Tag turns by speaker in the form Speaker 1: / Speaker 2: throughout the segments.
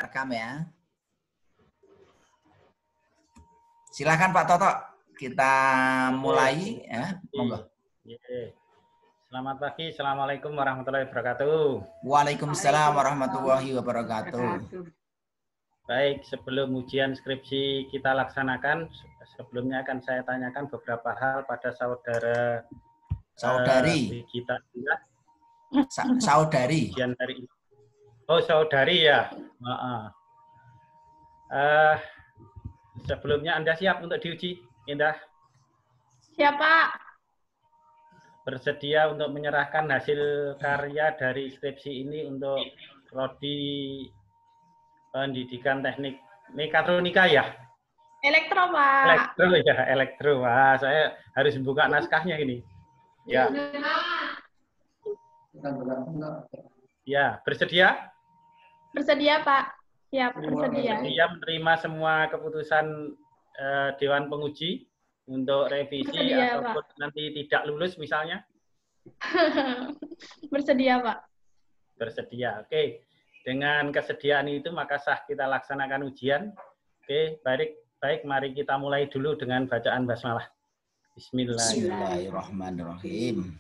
Speaker 1: rekam ya. Silakan Pak Toto, kita mulai ya. Monggo.
Speaker 2: Selamat pagi, Assalamualaikum warahmatullahi wabarakatuh.
Speaker 1: Waalaikumsalam warahmatullahi wabarakatuh.
Speaker 2: Baik, sebelum ujian skripsi kita laksanakan, sebelumnya akan saya tanyakan beberapa hal pada saudari kita.
Speaker 1: Saudari.
Speaker 2: Ujian hari ini. Oh, saudari ya. Sebelumnya Anda siap untuk diuji, Indah?
Speaker 3: Siap, Pak.
Speaker 2: Bersedia untuk menyerahkan hasil karya dari skripsi ini untuk prodi pendidikan teknik mekatronika ya?
Speaker 3: Elektro, Pak.
Speaker 2: Elektro ya, elektro. Wah, saya harus buka naskahnya ini. Ya. Ya, bersedia?
Speaker 3: Bersedia, Pak. Siap, bersedia.
Speaker 2: Bersedia menerima semua keputusan Dewan Penguji untuk revisi
Speaker 3: bersedia,
Speaker 2: ataupun Pak. Nanti tidak lulus misalnya?
Speaker 3: Bersedia, Pak.
Speaker 2: Bersedia, oke. Dengan kesediaan itu maka sah kita laksanakan ujian. Oke, baik, mari kita mulai dulu dengan bacaan basmalah.
Speaker 1: Bismillahirrahmanirrahim.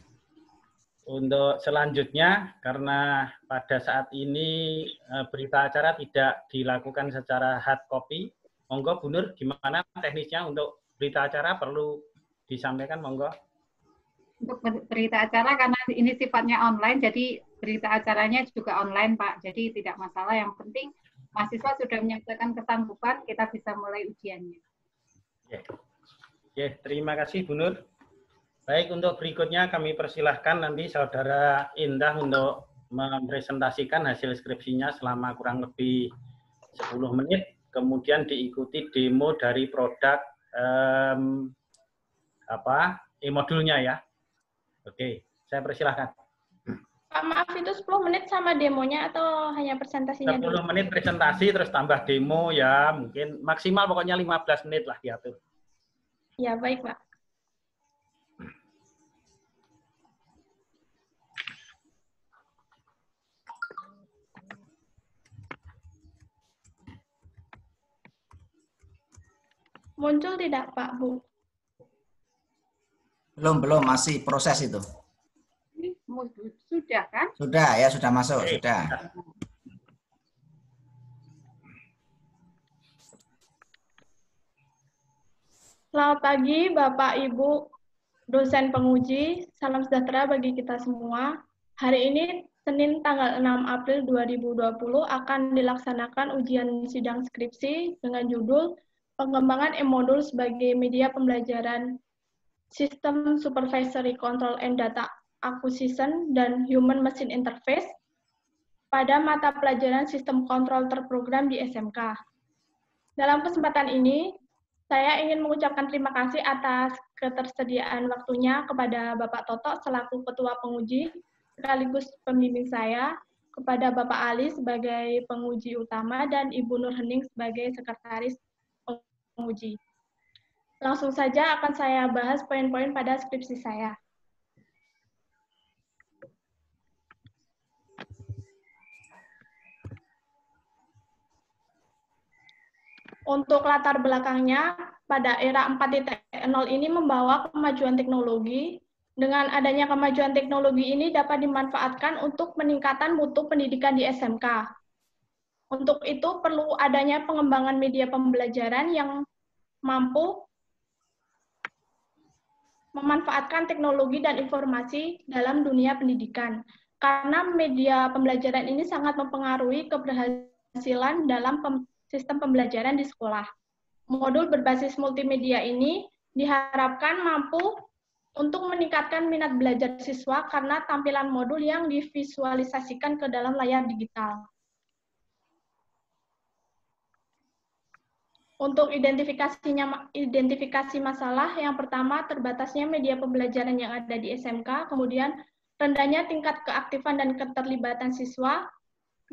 Speaker 2: Untuk selanjutnya, karena pada saat ini berita acara tidak dilakukan secara hard copy, monggo Bu Nur, gimana teknisnya untuk berita acara perlu disampaikan, monggo.
Speaker 4: Untuk berita acara karena ini sifatnya online, jadi berita acaranya juga online, Pak. Jadi tidak masalah, yang penting mahasiswa sudah menyatakan kesanggupan, kita bisa mulai ujiannya.
Speaker 2: Oke, terima kasih Bu Nur. Baik, untuk berikutnya kami persilahkan nanti Saudara Indah untuk mempresentasikan hasil skripsinya selama kurang lebih 10 menit, kemudian diikuti demo dari produk e-modulnya ya. Oke, saya persilahkan.
Speaker 3: Pak, maaf, itu 10 menit sama demonya atau hanya presentasinya
Speaker 2: 10
Speaker 3: dulu?
Speaker 2: menit presentasi terus tambah demo ya, mungkin maksimal pokoknya 15 menit lah diatur.
Speaker 3: Ya, baik, Pak. Muncul tidak, Pak, Bu?
Speaker 1: Belum, masih proses itu.
Speaker 4: Sudah kan?
Speaker 1: Sudah ya, sudah masuk, sudah.
Speaker 3: Selamat pagi, Bapak, Ibu, dosen penguji. Salam sejahtera bagi kita semua. Hari ini, Senin tanggal 6 April 2020, akan dilaksanakan ujian sidang skripsi dengan judul Pengembangan e-modul sebagai media pembelajaran System Supervisory Control and Data Acquisition dan Human Machine Interface pada mata pelajaran sistem kontrol terprogram di SMK. Dalam kesempatan ini, saya ingin mengucapkan terima kasih atas ketersediaan waktunya kepada Bapak Toto selaku Ketua Penguji, sekaligus pembimbing saya, kepada Bapak Ali sebagai penguji utama, dan Ibu Nur Hening sebagai sekretaris penguji. Langsung saja akan saya bahas poin-poin pada skripsi saya. Untuk latar belakangnya, pada era 4.0 ini membawa kemajuan teknologi. Dengan adanya kemajuan teknologi ini dapat dimanfaatkan untuk peningkatan mutu pendidikan di SMK. Untuk itu perlu adanya pengembangan media pembelajaran yang mampu memanfaatkan teknologi dan informasi dalam dunia pendidikan. Karena media pembelajaran ini sangat mempengaruhi keberhasilan dalam sistem pembelajaran di sekolah. Modul berbasis multimedia ini diharapkan mampu untuk meningkatkan minat belajar siswa karena tampilan modul yang divisualisasikan ke dalam layar digital. Untuk identifikasi masalah, yang pertama terbatasnya media pembelajaran yang ada di SMK, kemudian rendahnya tingkat keaktifan dan keterlibatan siswa.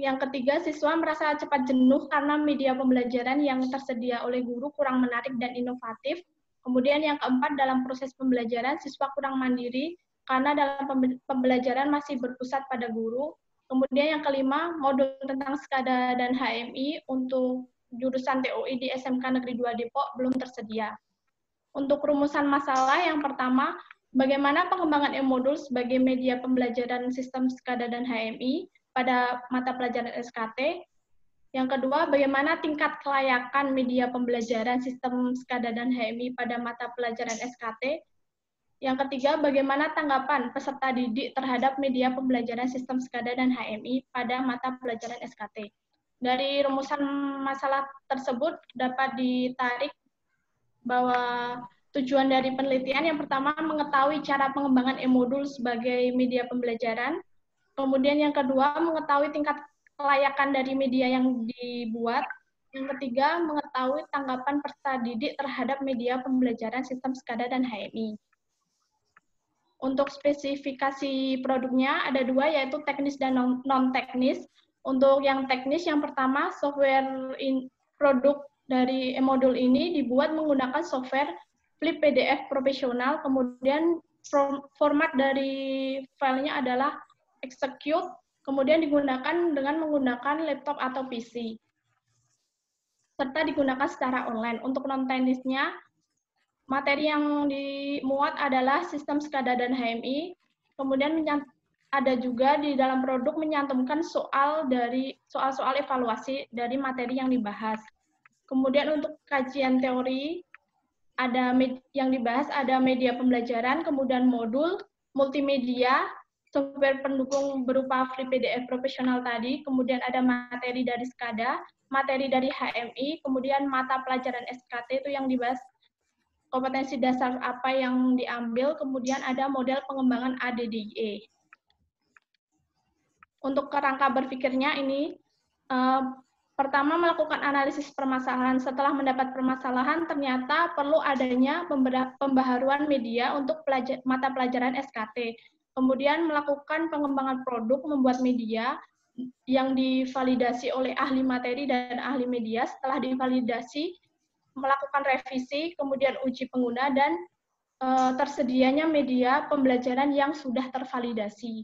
Speaker 3: Yang ketiga, siswa merasa cepat jenuh karena media pembelajaran yang tersedia oleh guru kurang menarik dan inovatif. Kemudian yang keempat, dalam proses pembelajaran, siswa kurang mandiri karena dalam pembelajaran masih berpusat pada guru. Kemudian yang kelima, modul tentang SKADA dan HMI untuk jurusan TOI di SMK Negeri 2 Depok belum tersedia. Untuk rumusan masalah yang pertama, bagaimana pengembangan e-modul sebagai media pembelajaran sistem SKADA dan HMI pada mata pelajaran SKT. Yang kedua, bagaimana tingkat kelayakan media pembelajaran sistem SKADA dan HMI pada mata pelajaran SKT. Yang ketiga, bagaimana tanggapan peserta didik terhadap media pembelajaran sistem SKADA dan HMI pada mata pelajaran SKT. Dari rumusan masalah tersebut dapat ditarik bahwa tujuan dari penelitian yang pertama mengetahui cara pengembangan e-modul sebagai media pembelajaran. Kemudian yang kedua, mengetahui tingkat kelayakan dari media yang dibuat. Yang ketiga, mengetahui tanggapan peserta didik terhadap media pembelajaran sistem SKADA dan HMI. Untuk spesifikasi produknya ada dua, yaitu teknis dan non-teknis. Untuk yang teknis, yang pertama, software produk dari e-modul ini dibuat menggunakan software Flip PDF profesional, kemudian format dari filenya adalah execute, kemudian digunakan dengan menggunakan laptop atau PC, serta digunakan secara online. Untuk non-teknisnya, materi yang dimuat adalah sistem SKADA dan HMI, kemudian ada juga di dalam produk menyantumkan soal-soal evaluasi dari materi yang dibahas. Kemudian untuk kajian teori, ada yang dibahas ada media pembelajaran, kemudian modul, multimedia, software pendukung berupa Flip PDF profesional tadi, kemudian ada materi dari SKADA, materi dari HMI, kemudian mata pelajaran SKT itu yang dibahas kompetensi dasar apa yang diambil, kemudian ada model pengembangan ADDIE. Untuk kerangka berpikirnya ini, pertama, melakukan analisis permasalahan. Setelah mendapat permasalahan, ternyata perlu adanya pembaharuan media untuk mata pelajaran SKT. Kemudian melakukan pengembangan produk, membuat media yang divalidasi oleh ahli materi dan ahli media. Setelah divalidasi, melakukan revisi, kemudian uji pengguna, dan tersedianya media pembelajaran yang sudah tervalidasi.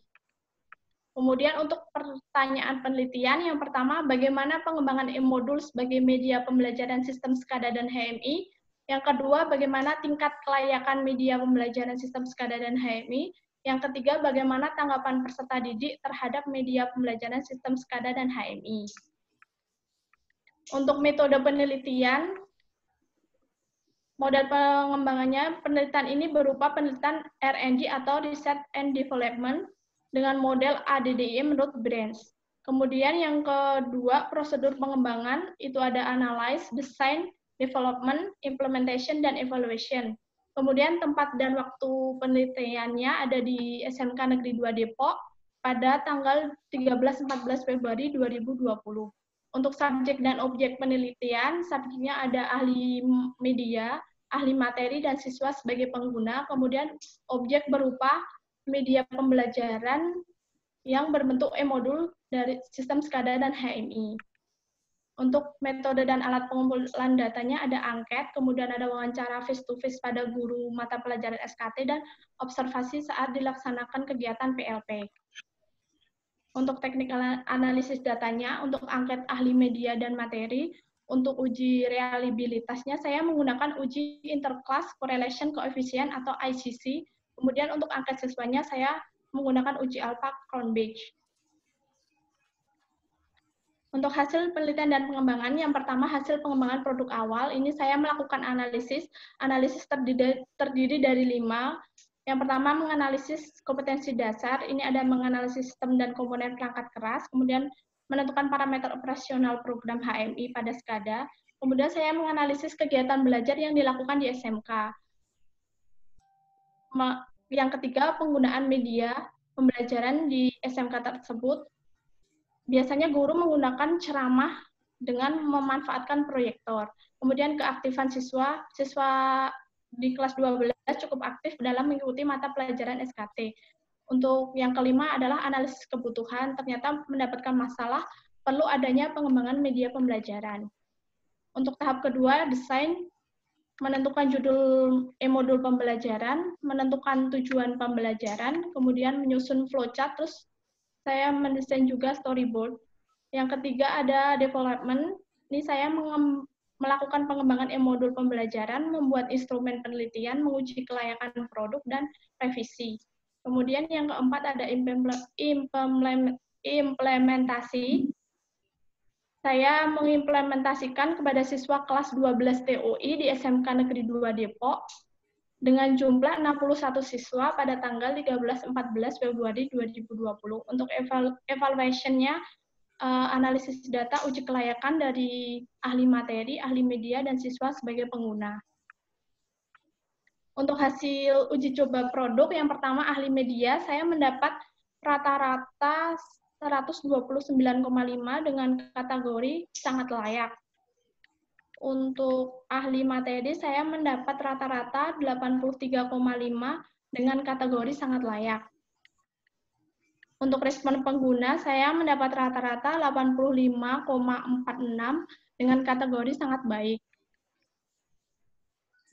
Speaker 3: Kemudian untuk pertanyaan penelitian, yang pertama, bagaimana pengembangan e-modul sebagai media pembelajaran sistem SKADA dan HMI. Yang kedua, bagaimana tingkat kelayakan media pembelajaran sistem SKADA dan HMI. Yang ketiga, bagaimana tanggapan peserta didik terhadap media pembelajaran sistem SKADA dan HMI. Untuk metode penelitian, model pengembangannya, penelitian ini berupa penelitian R&D atau Research and Development, dengan model ADDIE menurut Branch. Kemudian yang kedua, prosedur pengembangan, itu ada analyze, design, development, implementation, dan evaluation. Kemudian tempat dan waktu penelitiannya ada di SMK Negeri 2 Depok pada tanggal 13-14 Februari 2020. Untuk subjek dan objek penelitian, subjeknya ada ahli media, ahli materi, dan siswa sebagai pengguna. Kemudian objek berupa media pembelajaran yang berbentuk e-modul dari sistem SKADA dan HMI. Untuk metode dan alat pengumpulan datanya ada angket, kemudian ada wawancara face-to-face pada guru mata pelajaran SKT, dan observasi saat dilaksanakan kegiatan PLP. Untuk teknik analisis datanya, untuk angket ahli media dan materi, untuk uji reliabilitasnya saya menggunakan uji interclass correlation coefficient atau ICC. Kemudian untuk angket siswanya saya menggunakan uji alpha Cronbach. Untuk hasil penelitian dan pengembangan, yang pertama hasil pengembangan produk awal, ini saya melakukan analisis terdiri dari 5. Yang pertama menganalisis kompetensi dasar, ini ada menganalisis sistem dan komponen perangkat keras, kemudian menentukan parameter operasional program HMI pada SKADA, kemudian saya menganalisis kegiatan belajar yang dilakukan di SMK. Yang ketiga, penggunaan media pembelajaran di SMK tersebut. Biasanya guru menggunakan ceramah dengan memanfaatkan proyektor. Kemudian keaktifan siswa di kelas 12 cukup aktif dalam mengikuti mata pelajaran SKT. Untuk yang kelima adalah analisis kebutuhan. Ternyata mendapatkan masalah, perlu adanya pengembangan media pembelajaran. Untuk tahap kedua, desain, menentukan judul e-modul pembelajaran, menentukan tujuan pembelajaran, kemudian menyusun flowchart, terus saya mendesain juga storyboard. Yang ketiga ada development. Ini saya melakukan pengembangan modul pembelajaran, membuat instrumen penelitian, menguji kelayakan produk, dan revisi. Kemudian yang keempat ada implementasi. Saya mengimplementasikan kepada siswa kelas 12 TOI di SMK Negeri 2 Depok dengan jumlah 61 siswa pada tanggal 13-14 Februari 2020. Untuk evaluation-nya, analisis data uji kelayakan dari ahli materi, ahli media, dan siswa sebagai pengguna. Untuk hasil uji coba produk, yang pertama ahli media, saya mendapat rata-rata 129,5 dengan kategori sangat layak. Untuk ahli materi, saya mendapat rata-rata 83,5 dengan kategori sangat layak. Untuk respon pengguna, saya mendapat rata-rata 85,46 dengan kategori sangat baik.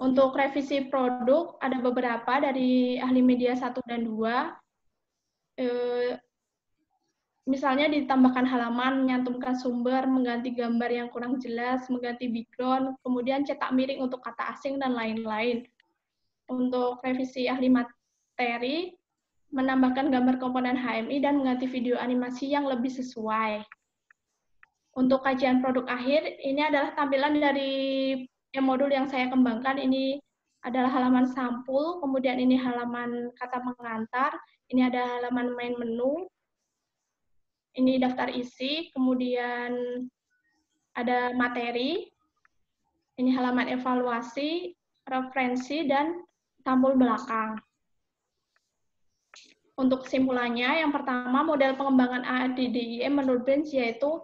Speaker 3: Untuk revisi produk, ada beberapa dari ahli media 1 dan 2. Misalnya ditambahkan halaman, menyantumkan sumber, mengganti gambar yang kurang jelas, mengganti background, kemudian cetak miring untuk kata asing, dan lain-lain. Untuk revisi ahli materi, menambahkan gambar komponen HMI dan mengganti video animasi yang lebih sesuai. Untuk kajian produk akhir, ini adalah tampilan dari modul yang saya kembangkan. Ini adalah halaman sampul, kemudian ini halaman kata pengantar, ini ada halaman main menu, ini daftar isi, kemudian ada materi, ini halaman evaluasi, referensi, dan sampul belakang. Untuk kesimpulannya, yang pertama, model pengembangan ADDIE menurut Benz yaitu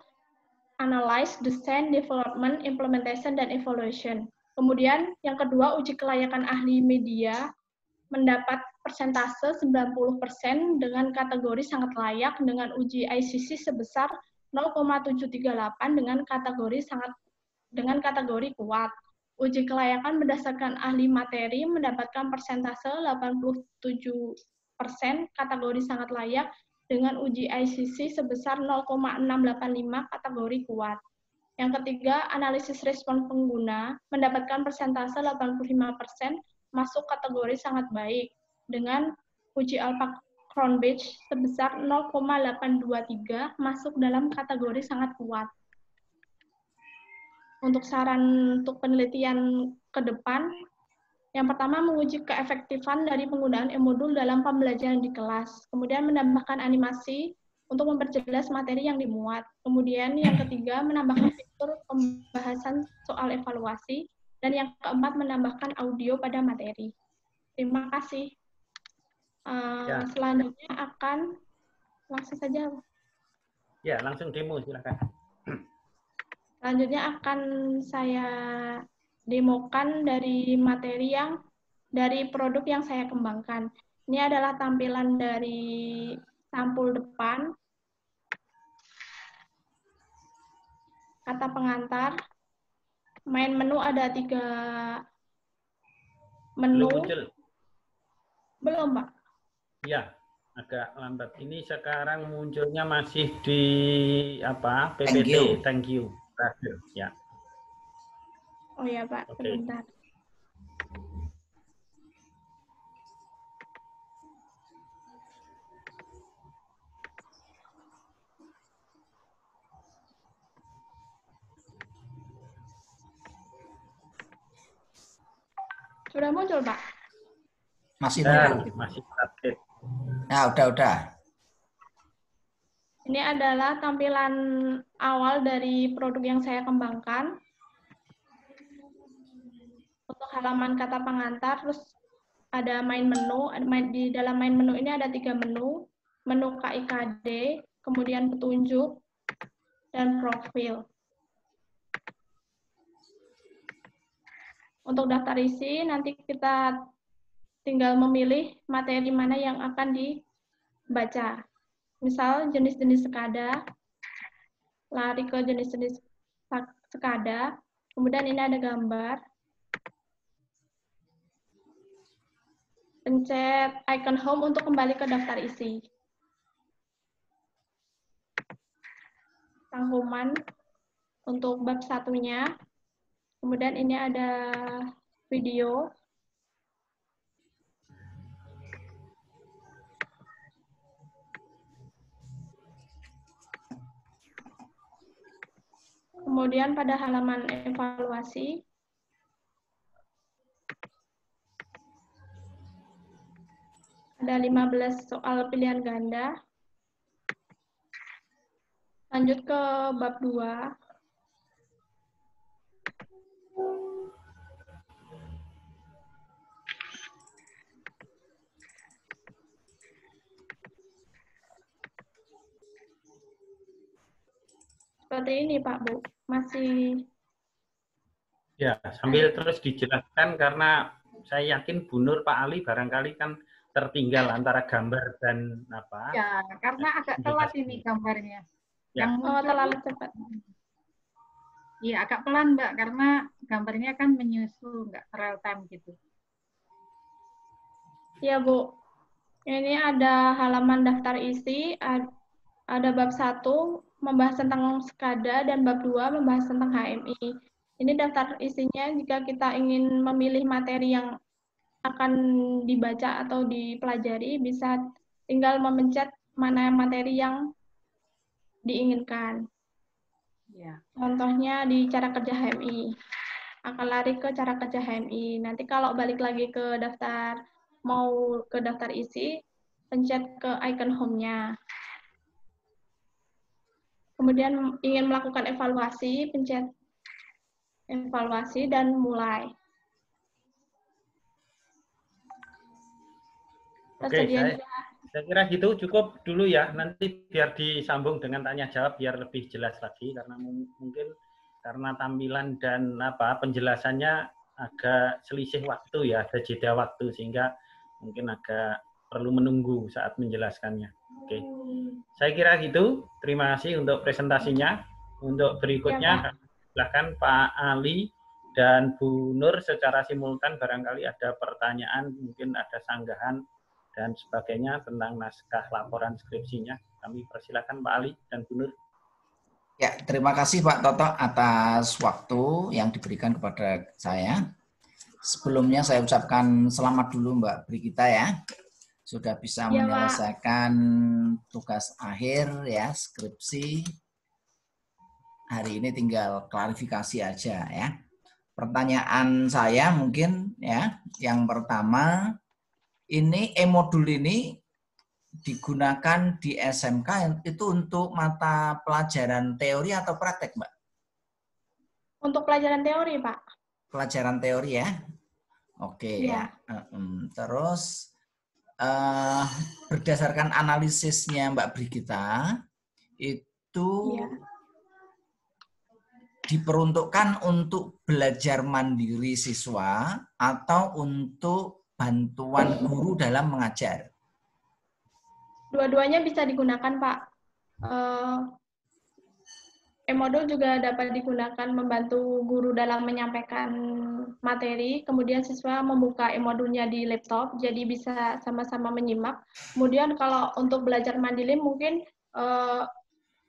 Speaker 3: Analyze, Design, Development, Implementation, dan Evaluation. Kemudian, yang kedua, uji kelayakan ahli media mendapat persentase 90% dengan kategori sangat layak dengan uji ICC sebesar 0,738 dengan kategori kuat. Uji kelayakan berdasarkan ahli materi mendapatkan persentase 87% kategori sangat layak dengan uji ICC sebesar 0,685 kategori kuat. Yang ketiga, analisis respon pengguna mendapatkan persentase 85% masuk kategori sangat baik dengan uji alpha Cronbridge sebesar 0,823 masuk dalam kategori sangat kuat. Untuk saran untuk penelitian ke depan, yang pertama menguji keefektifan dari penggunaan e-modul dalam pembelajaran di kelas, kemudian menambahkan animasi untuk memperjelas materi yang dimuat. Kemudian yang ketiga menambahkan fitur pembahasan soal evaluasi, dan yang keempat menambahkan audio pada materi. Terima kasih. Selanjutnya akan langsung saja.
Speaker 2: Ya, langsung demo silakan.
Speaker 3: Selanjutnya akan saya demokan dari materi dari produk yang saya kembangkan. Ini adalah tampilan dari sampul depan, kata pengantar, main menu ada 3 menu.
Speaker 2: Belum muncul.
Speaker 3: Belum, Pak.
Speaker 2: Ya, agak lambat. Ini sekarang munculnya masih di apa? PPT.
Speaker 1: Thank you.
Speaker 2: Thank you. Terakhir, ya.
Speaker 3: Oh ya, Pak, sebentar. Sudah muncul, Pak?
Speaker 1: Masih
Speaker 2: Dan
Speaker 1: nunggu.
Speaker 2: masih update.
Speaker 1: Nah, udah.
Speaker 3: Ini adalah tampilan awal dari produk yang saya kembangkan. Untuk halaman kata pengantar, terus ada main menu. Di dalam main menu ini ada 3 menu. Menu KIKD, kemudian petunjuk, dan profil. Untuk daftar isi, nanti kita tinggal memilih materi mana yang akan dibaca. Misal jenis-jenis sekada, lari ke jenis-jenis sekada, kemudian ini ada gambar, pencet icon home untuk kembali ke daftar isi. rangkuman untuk bab satunya. Kemudian ini ada video. Kemudian pada halaman evaluasi, ada 15 soal pilihan ganda. Lanjut ke bab 2. Seperti ini Pak Bu, masih
Speaker 2: Ya, sambil terus dijelaskan karena saya yakin Bu Nur, Pak Ali barangkali kan tertinggal antara gambar dan apa.
Speaker 4: Ya, karena agak telat ini gambarnya.
Speaker 2: Ya.
Speaker 4: Yang muncul,
Speaker 3: terlalu cepat.
Speaker 4: iya agak pelan Mbak, karena gambarnya kan menyusul, nggak real time gitu.
Speaker 3: Ya Bu, ini ada halaman daftar isi, ada bab 1 membahas tentang SKADA dan bab 2 membahas tentang HMI. Ini daftar isinya jika kita ingin memilih materi yang akan dibaca atau dipelajari, bisa tinggal memencet mana materi yang diinginkan.
Speaker 4: Ya.
Speaker 3: Contohnya di cara kerja HMI. Akan lari ke cara kerja HMI. Nanti kalau balik lagi ke daftar, mau ke daftar isi, pencet ke icon home-nya. Kemudian ingin melakukan evaluasi, pencet evaluasi dan mulai.
Speaker 2: Oke, saya kira gitu cukup dulu ya. Nanti biar disambung dengan tanya jawab biar lebih jelas lagi karena mungkin karena tampilan dan apa penjelasannya agak selisih waktu ya, ada jeda waktu sehingga mungkin agak perlu menunggu saat menjelaskannya. Oke. Saya kira gitu. Terima kasih untuk presentasinya. Untuk berikutnya silakan Pak Ali dan Bu Nur secara simultan barangkali ada pertanyaan, mungkin ada sanggahan dan sebagainya tentang naskah laporan skripsinya. Kami persilakan Pak Ali dan Bu Nur.
Speaker 1: Ya, terima kasih Pak Toto atas waktu yang diberikan kepada saya. Sebelumnya saya ucapkan selamat dulu Mbak Brigita ya. Sudah bisa menyelesaikan tugas akhir ya, skripsi. Hari ini tinggal klarifikasi aja ya. Pertanyaan saya mungkin ya, yang pertama, ini e-modul ini digunakan di SMK itu untuk mata pelajaran teori atau praktek, Mbak?
Speaker 3: Untuk pelajaran teori, Pak.
Speaker 1: Pelajaran teori ya? Oke ya. Terus berdasarkan analisisnya Mbak Brigita, itu diperuntukkan untuk belajar mandiri siswa atau untuk bantuan guru dalam mengajar?
Speaker 3: Dua-duanya bisa digunakan, Pak. E-modul juga dapat digunakan membantu guru dalam menyampaikan materi, kemudian siswa membuka e-modulnya di laptop, jadi bisa sama-sama menyimak. Kemudian kalau untuk belajar mandiri mungkin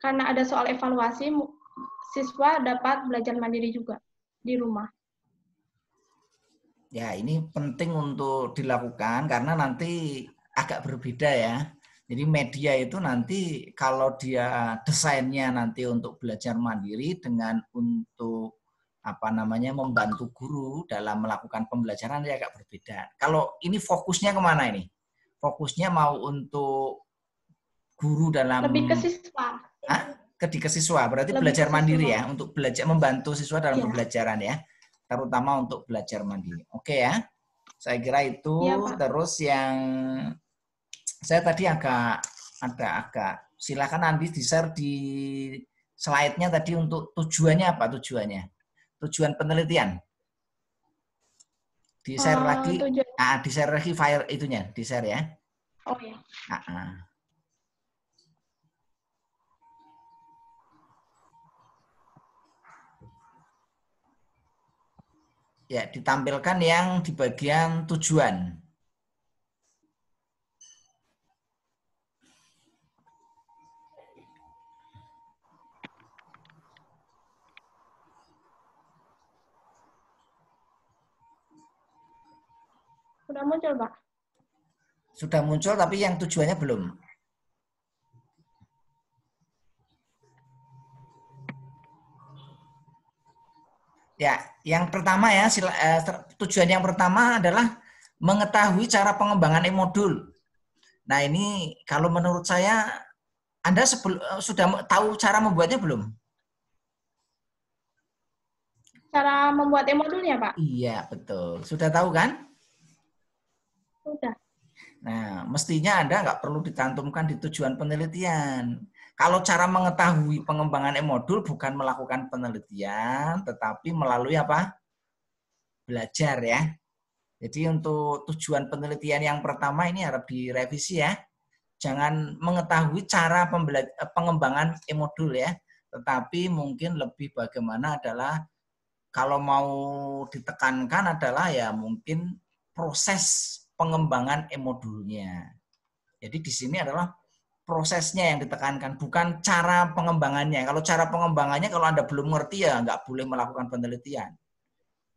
Speaker 3: karena ada soal evaluasi, siswa dapat belajar mandiri juga di rumah.
Speaker 1: Ya, ini penting untuk dilakukan karena nanti agak berbeda ya. Jadi media itu nanti kalau dia desainnya nanti untuk belajar mandiri dengan untuk membantu guru dalam melakukan pembelajaran ya agak berbeda. Kalau ini fokusnya kemana ini? Fokusnya mau untuk guru dalam
Speaker 3: lebih ke siswa.
Speaker 1: Ke siswa, berarti lebih belajar mandiri ya, untuk belajar membantu siswa dalam pembelajaran ya, terutama untuk belajar mandiri. Oke ya, saya kira itu. Terus yang saya tadi agak silakan nanti di-share di slide-nya tadi untuk tujuannya apa tujuannya? Tujuan penelitian. Di-share lagi. Di-share lagi file itunya, di-share ya.
Speaker 3: Oh ya.
Speaker 1: Ya, ditampilkan yang di bagian tujuan.
Speaker 3: Sudah muncul, Pak.
Speaker 1: Sudah muncul tapi yang tujuannya belum. Ya, yang pertama ya, tujuan yang pertama adalah mengetahui cara pengembangan e-modul. Nah, ini kalau menurut saya, Anda sudah tahu cara membuatnya belum?
Speaker 3: Cara membuat e-modulnya, Pak?
Speaker 1: Iya, betul. Sudah tahu kan?
Speaker 3: Sudah.
Speaker 1: Nah, mestinya Anda nggak perlu dicantumkan di tujuan penelitian. Kalau cara mengetahui pengembangan e-modul bukan melakukan penelitian, tetapi melalui apa? Belajar ya. Jadi untuk tujuan penelitian yang pertama ini harap direvisi ya. Jangan mengetahui cara pengembangan e-modul ya, tetapi mungkin lebih bagaimana adalah kalau mau ditekankan adalah ya mungkin proses pengembangan e-modulnya. Jadi di sini adalah prosesnya yang ditekankan, bukan cara pengembangannya. Kalau cara pengembangannya kalau Anda belum ngerti ya nggak boleh melakukan penelitian.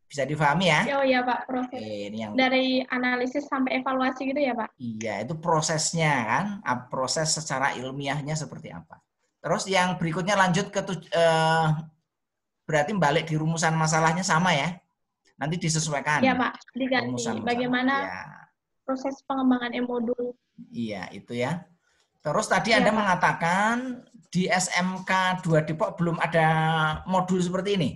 Speaker 1: Bisa difahami ya?
Speaker 3: Oh iya, Pak, proses.
Speaker 1: Ini yang
Speaker 3: dari analisis sampai evaluasi gitu ya, Pak?
Speaker 1: Iya, itu prosesnya kan, proses secara ilmiahnya seperti apa. Terus yang berikutnya lanjut ke berarti balik di rumusan masalahnya sama ya? Nanti disesuaikan.
Speaker 3: Iya, Pak, diganti. Bagaimana
Speaker 1: ya.
Speaker 3: Proses pengembangan e-modul.
Speaker 1: Iya, itu ya. Terus tadi Anda
Speaker 3: Pak
Speaker 1: mengatakan di SMK 2 Depok belum ada modul seperti ini?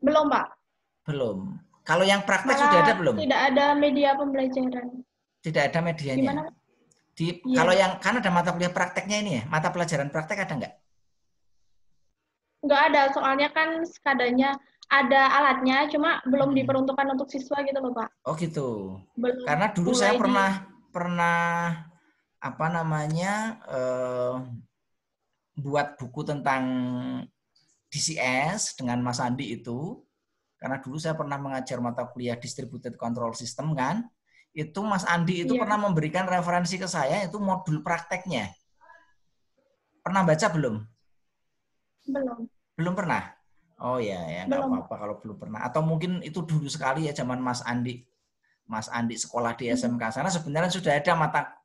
Speaker 3: Belum, Pak.
Speaker 1: Belum. Kalau yang praktek
Speaker 3: Malah
Speaker 1: sudah ada belum?
Speaker 3: Tidak ada media pembelajaran.
Speaker 1: Tidak ada medianya.
Speaker 3: Gimana?
Speaker 1: Kalau yang kan ada mata kuliah prakteknya ini ya, mata pelajaran praktek ada nggak?
Speaker 3: Nggak ada, soalnya kan sekadanya ada alatnya, cuma belum diperuntukkan untuk siswa gitu loh, Pak.
Speaker 1: Oh gitu.
Speaker 3: Belum.
Speaker 1: Karena dulu saya pernah apa namanya buat buku tentang DCS dengan Mas Andi itu. Karena dulu saya pernah mengajar mata kuliah Distributed Control System kan. Itu Mas Andi itu pernah memberikan referensi ke saya itu modul prakteknya. Pernah baca belum?
Speaker 3: Belum.
Speaker 1: Belum pernah? Oh ya, nggak apa-apa kalau belum pernah. Atau mungkin itu dulu sekali ya zaman Mas Andi sekolah di SMK sana sebenarnya sudah ada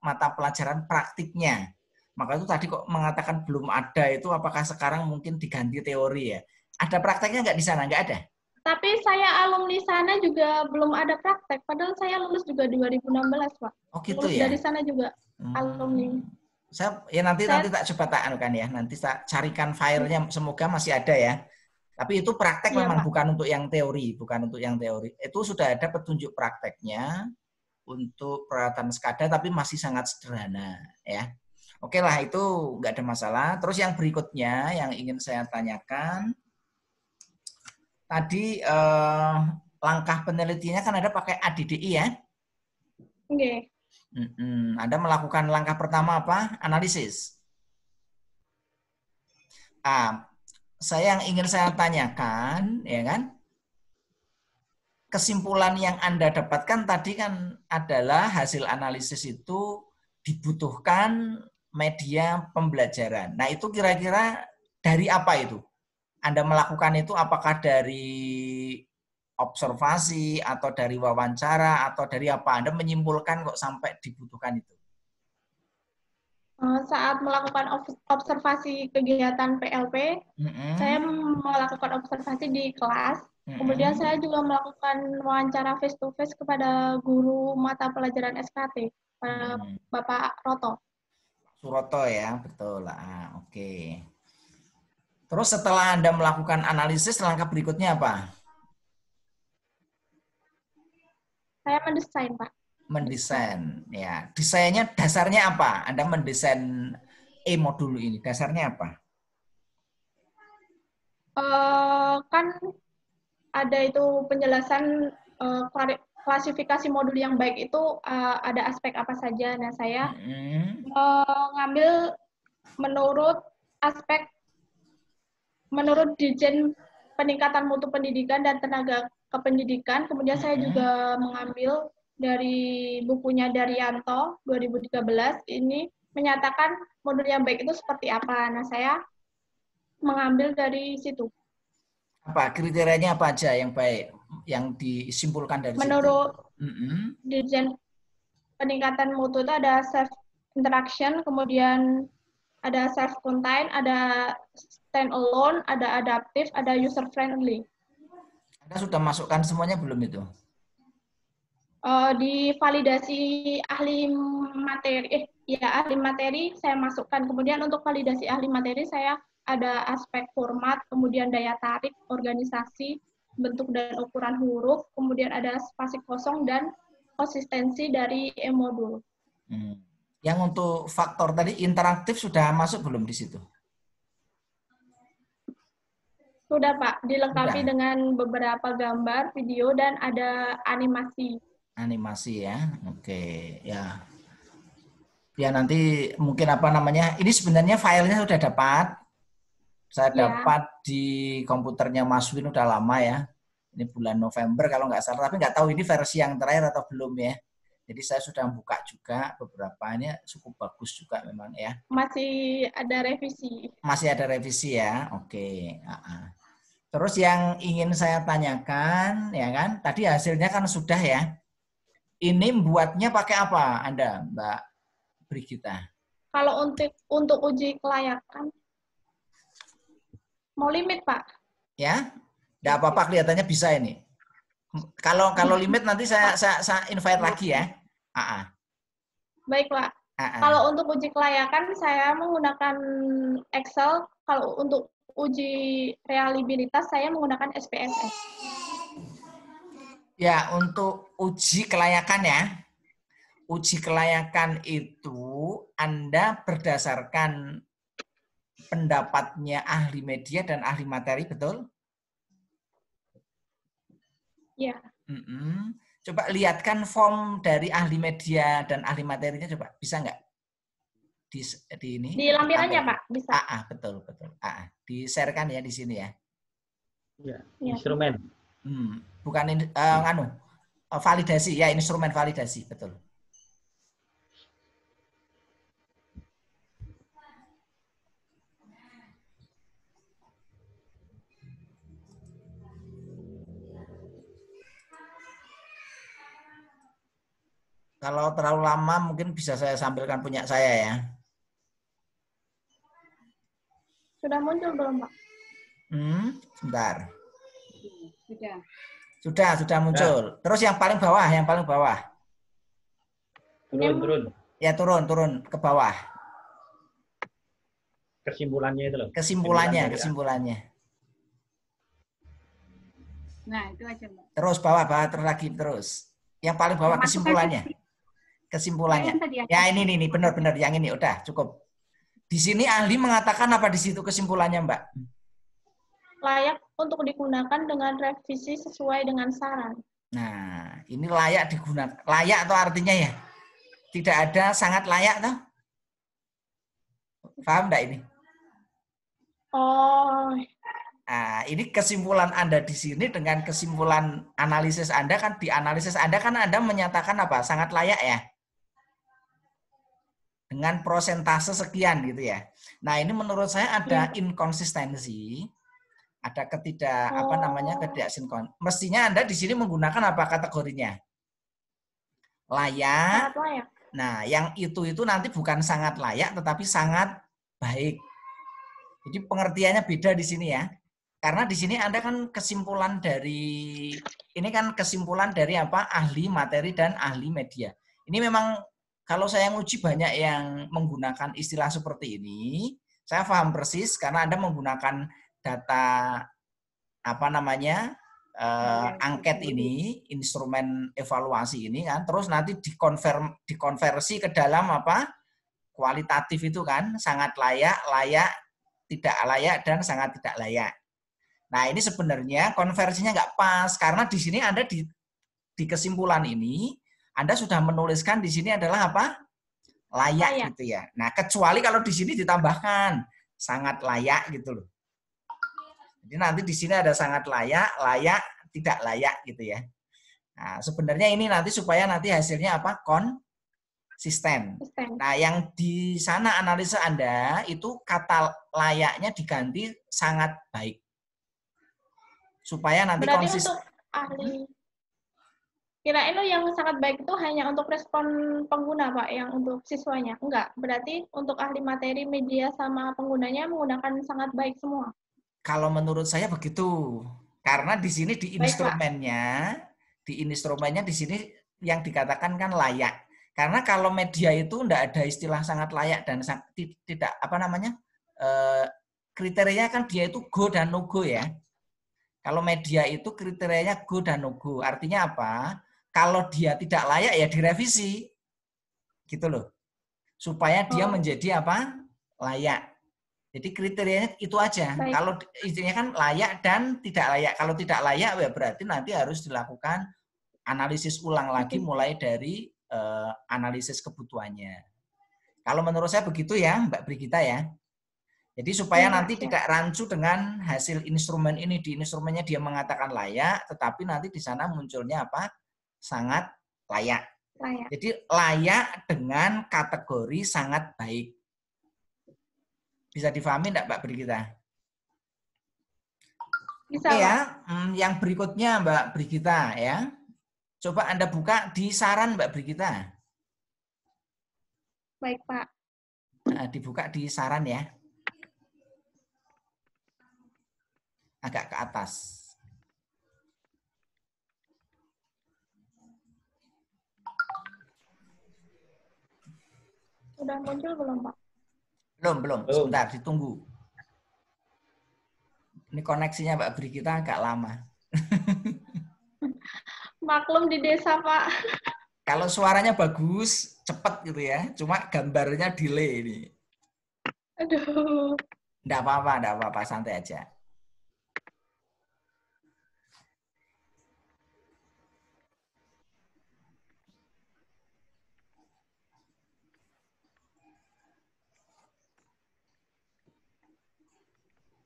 Speaker 1: mata pelajaran praktiknya. Maka itu tadi kok mengatakan belum ada itu apakah sekarang mungkin diganti teori ya? Ada prakteknya nggak di sana? Nggak ada?
Speaker 3: Tapi saya alumni sana juga belum ada praktek. Padahal saya lulus juga 2016, Pak.
Speaker 1: Oh gitu
Speaker 3: lulus
Speaker 1: ya?
Speaker 3: Dari sana juga alumni.
Speaker 1: Saya nanti tak coba kan ya. Nanti tak carikan filenya semoga masih ada ya. Tapi itu praktek memang Pak. Bukan untuk yang teori, Itu sudah ada petunjuk prakteknya untuk peralatan SCADA tapi masih sangat sederhana ya. Oke lah itu nggak ada masalah. Terus yang berikutnya yang ingin saya tanyakan tadi langkah penelitiannya kan ada pakai ADDI ya?
Speaker 3: Oke.
Speaker 1: Anda melakukan langkah pertama apa? Analisis. Yang ingin saya tanyakan, ya kan? Kesimpulan yang Anda dapatkan tadi kan adalah hasil analisis itu dibutuhkan media pembelajaran. Nah, itu kira-kira dari apa itu? Anda melakukan itu apakah dari observasi atau dari wawancara atau dari apa? Anda menyimpulkan kok sampai dibutuhkan itu?
Speaker 3: Saat melakukan observasi kegiatan PLP, saya melakukan observasi di kelas. Kemudian saya juga melakukan wawancara face to face kepada guru mata pelajaran SKT, Bapak Roto.
Speaker 1: Suroto ya, betul. Oke. Terus setelah Anda melakukan analisis, langkah berikutnya apa?
Speaker 3: Saya mendesain, Pak.
Speaker 1: Mendesain, ya. Desainnya dasarnya apa? Anda mendesain e-modul ini, dasarnya apa?
Speaker 3: Kan ada itu penjelasan klasifikasi modul yang baik itu ada aspek apa saja. Nah, saya mengambil menurut Dirjen Peningkatan Mutu Pendidikan dan Tenaga Kependidikan. Kemudian saya juga mengambil dari bukunya Daryanto 2013 ini menyatakan modul yang baik itu seperti apa. Nah, saya mengambil dari situ.
Speaker 1: Apa kriterianya apa aja yang baik yang disimpulkan dari
Speaker 3: situ? Dirjen peningkatan mutu itu ada self interaction, kemudian ada self contained, ada stand alone, ada adaptive, ada user friendly.
Speaker 1: Anda sudah masukkan semuanya belum itu?
Speaker 3: Di validasi ahli materi, ahli materi saya masukkan. Kemudian untuk validasi ahli materi saya ada aspek format, kemudian daya tarik, organisasi, bentuk dan ukuran huruf, kemudian ada spasi kosong dan konsistensi dari e-modul.
Speaker 1: Yang untuk faktor tadi interaktif sudah masuk belum di situ?
Speaker 3: Sudah Pak, dilengkapi dengan beberapa gambar, video, dan ada animasi.
Speaker 1: Animasi ya, oke ya. Ya nanti mungkin apa namanya, ini sebenarnya filenya sudah dapat. Saya dapat di komputernya Mas Win udah lama ya. Ini bulan November kalau nggak salah, tapi nggak tahu ini versi yang terakhir atau belum ya. Jadi saya sudah buka juga beberapanya, cukup bagus juga memang ya.
Speaker 3: Masih ada revisi.
Speaker 1: Masih ada revisi ya, oke. Terus yang ingin saya tanyakan, ya kan, tadi hasilnya kan sudah ya. Ini buatnya pakai apa Anda, Mbak Brigita?
Speaker 3: Kalau untuk uji kelayakan, mau limit Pak?
Speaker 1: Ya, nggak apa-apa, kelihatannya bisa ini. Kalau limit nanti saya invite lagi ya.
Speaker 3: Baik Pak. Kalau untuk uji kelayakan saya menggunakan Excel. Kalau untuk uji reliabilitas saya menggunakan SPSS.
Speaker 1: Ya, untuk uji kelayakan ya. Uji kelayakan itu Anda berdasarkan pendapatnya ahli media dan ahli materi, betul?
Speaker 3: Iya.
Speaker 1: Coba lihatkan form dari ahli media dan ahli materinya, coba bisa nggak? Di ini?
Speaker 3: Di lampirannya Pak, bisa.
Speaker 1: Betul. Di-share-kan ya di sini ya.
Speaker 2: Ya, instrumen.
Speaker 1: Bukan validasi ya, instrumen validasi, betul. Kalau terlalu lama mungkin bisa saya sambilkan punya saya ya.
Speaker 3: Sudah muncul belum Pak?
Speaker 1: Sebentar.
Speaker 4: Sudah.
Speaker 1: Sudah muncul. Ya. Terus yang paling bawah.
Speaker 2: Turun.
Speaker 1: Ya turun ke bawah.
Speaker 2: Kesimpulannya itu loh.
Speaker 1: Kesimpulannya.
Speaker 4: Nah, itu aja, Mbak.
Speaker 1: Terus bawah terus lagi terus. Yang paling bawah kesimpulannya. Ya ini benar yang ini udah cukup. Di sini ahli mengatakan apa di situ kesimpulannya, Mbak?
Speaker 3: Layak untuk digunakan dengan revisi sesuai dengan saran.
Speaker 1: Nah, ini layak digunakan. Layak atau artinya ya? Tidak ada sangat layak toh? Paham enggak ini?
Speaker 3: Oh.
Speaker 1: Nah, ini kesimpulan Anda di sini dengan kesimpulan analisis Anda kan, di analisis Anda kan Anda menyatakan apa? Sangat layak ya. Dengan prosentase sekian gitu ya. Nah, ini menurut saya ada inkonsistensi, ada ketidaksinkron. Mestinya Anda di sini menggunakan apa kategorinya? Layak.
Speaker 3: Sangat layak.
Speaker 1: Nah, yang itu nanti bukan sangat layak tetapi sangat baik. Jadi pengertiannya beda di sini ya. Karena di sini Anda kan kesimpulan dari apa? Ahli materi dan ahli media. Ini memang kalau saya nguji banyak yang menggunakan istilah seperti ini, saya paham persis karena Anda menggunakan data angket ini, instrumen evaluasi ini kan, terus nanti dikonversi ke dalam kualitatif itu kan, sangat layak, tidak layak dan sangat tidak layak. Nah, ini sebenarnya konversinya nggak pas karena di sini Anda di kesimpulan ini Anda sudah menuliskan di sini adalah apa? Layak gitu ya. Nah, kecuali kalau di sini ditambahkan sangat layak gitu loh. Jadi nanti di sini ada sangat layak, tidak layak gitu ya. Nah, sebenarnya ini nanti supaya nanti hasilnya apa? Konsisten. Nah, yang di sana analisa Anda itu kata layaknya diganti sangat baik. Supaya nanti
Speaker 3: berarti untuk ahli Kirain lo yang sangat baik itu hanya untuk respon pengguna, Pak, yang untuk siswanya. Enggak, berarti untuk ahli materi, media, sama penggunanya menggunakan sangat baik semua.
Speaker 1: Kalau menurut saya begitu. Karena di sini
Speaker 3: Baik, Pak.
Speaker 1: di instrumennya di sini yang dikatakan kan layak. Karena kalau media itu enggak ada istilah sangat layak dan tidak apa namanya? Kriterianya kan dia itu go dan no go ya. Kalau media itu kriterianya go dan no go. Artinya apa? Kalau dia tidak layak ya direvisi. Gitu loh. Supaya dia menjadi apa? Layak. Jadi kriterianya itu aja.
Speaker 3: Baik.
Speaker 1: Kalau istrinya kan layak dan tidak layak. Kalau tidak layak ya berarti nanti harus dilakukan analisis ulang lagi mulai dari analisis kebutuhannya. Kalau menurut saya begitu ya, Mbak Brigita ya. Jadi supaya
Speaker 3: Ya, Pak,
Speaker 1: nanti tidak rancu dengan hasil instrumen ini. Di instrumennya dia mengatakan layak, tetapi nanti di sana munculnya apa? Sangat layak.
Speaker 3: Layak.
Speaker 1: Jadi layak dengan kategori sangat baik. Bisa difahami enggak Mbak Brigita?
Speaker 3: Bisa,
Speaker 1: Oke
Speaker 3: Pak.
Speaker 1: ya, yang berikutnya Mbak Brigita ya. Coba Anda buka di saran Mbak Brigita.
Speaker 3: Baik, Pak.
Speaker 1: Nah, dibuka di saran ya. Agak ke atas.
Speaker 3: Sudah muncul belum, Pak?
Speaker 1: Belum. Sebentar, ditunggu. Ini koneksinya Mbak Brigita agak lama.
Speaker 3: Maklum di desa, Pak.
Speaker 1: Kalau suaranya bagus, cepat gitu ya. Cuma gambarnya delay ini.
Speaker 3: Aduh.
Speaker 1: Enggak apa-apa, santai aja.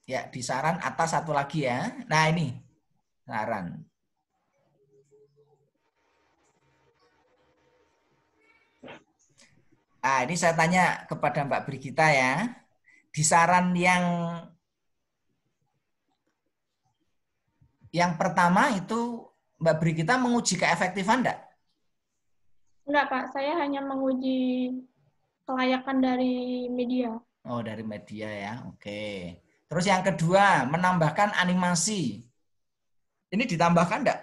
Speaker 1: Ya, di saran atas satu lagi ya. Nah, ini saran. Nah, ini saya tanya kepada Mbak Brigita ya. Di saran yang pertama itu Mbak Brigita menguji keefektifan enggak?
Speaker 3: Enggak, Pak. Saya hanya menguji kelayakan dari media.
Speaker 1: Oh, dari media ya. Oke. Terus yang kedua, menambahkan animasi. Ini ditambahkan enggak?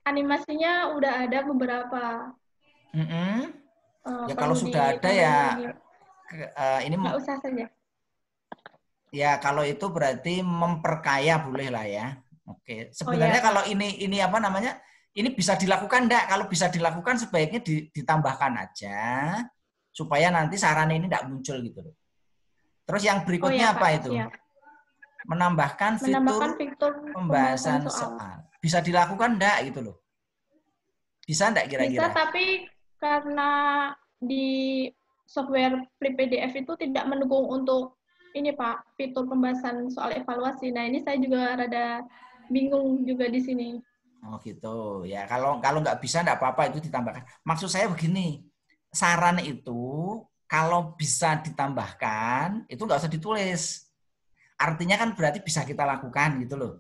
Speaker 3: Animasinya udah ada beberapa.
Speaker 1: Ya kalau sudah ada ya ini
Speaker 3: nggak usah saja.
Speaker 1: Ya kalau itu berarti memperkaya boleh lah ya. Oke. Sebenarnya kalau ini apa namanya? Ini bisa dilakukan enggak? Kalau bisa dilakukan sebaiknya ditambahkan aja supaya nanti saran ini enggak muncul gitu loh. Terus yang berikutnya apa itu?
Speaker 3: Siap.
Speaker 1: Menambahkan fitur pembahasan soal. Bisa dilakukan enggak gitu loh? Bisa enggak kira-kira?
Speaker 3: Bisa, tapi karena di software PDF itu tidak mendukung untuk ini Pak, fitur pembahasan soal evaluasi. Nah, ini saya juga rada bingung juga di sini.
Speaker 1: Oh gitu. Ya, kalau nggak bisa enggak apa-apa itu ditambahkan. Maksud saya begini, saran itu kalau bisa ditambahkan, itu nggak usah ditulis. Artinya kan berarti bisa kita lakukan gitu loh.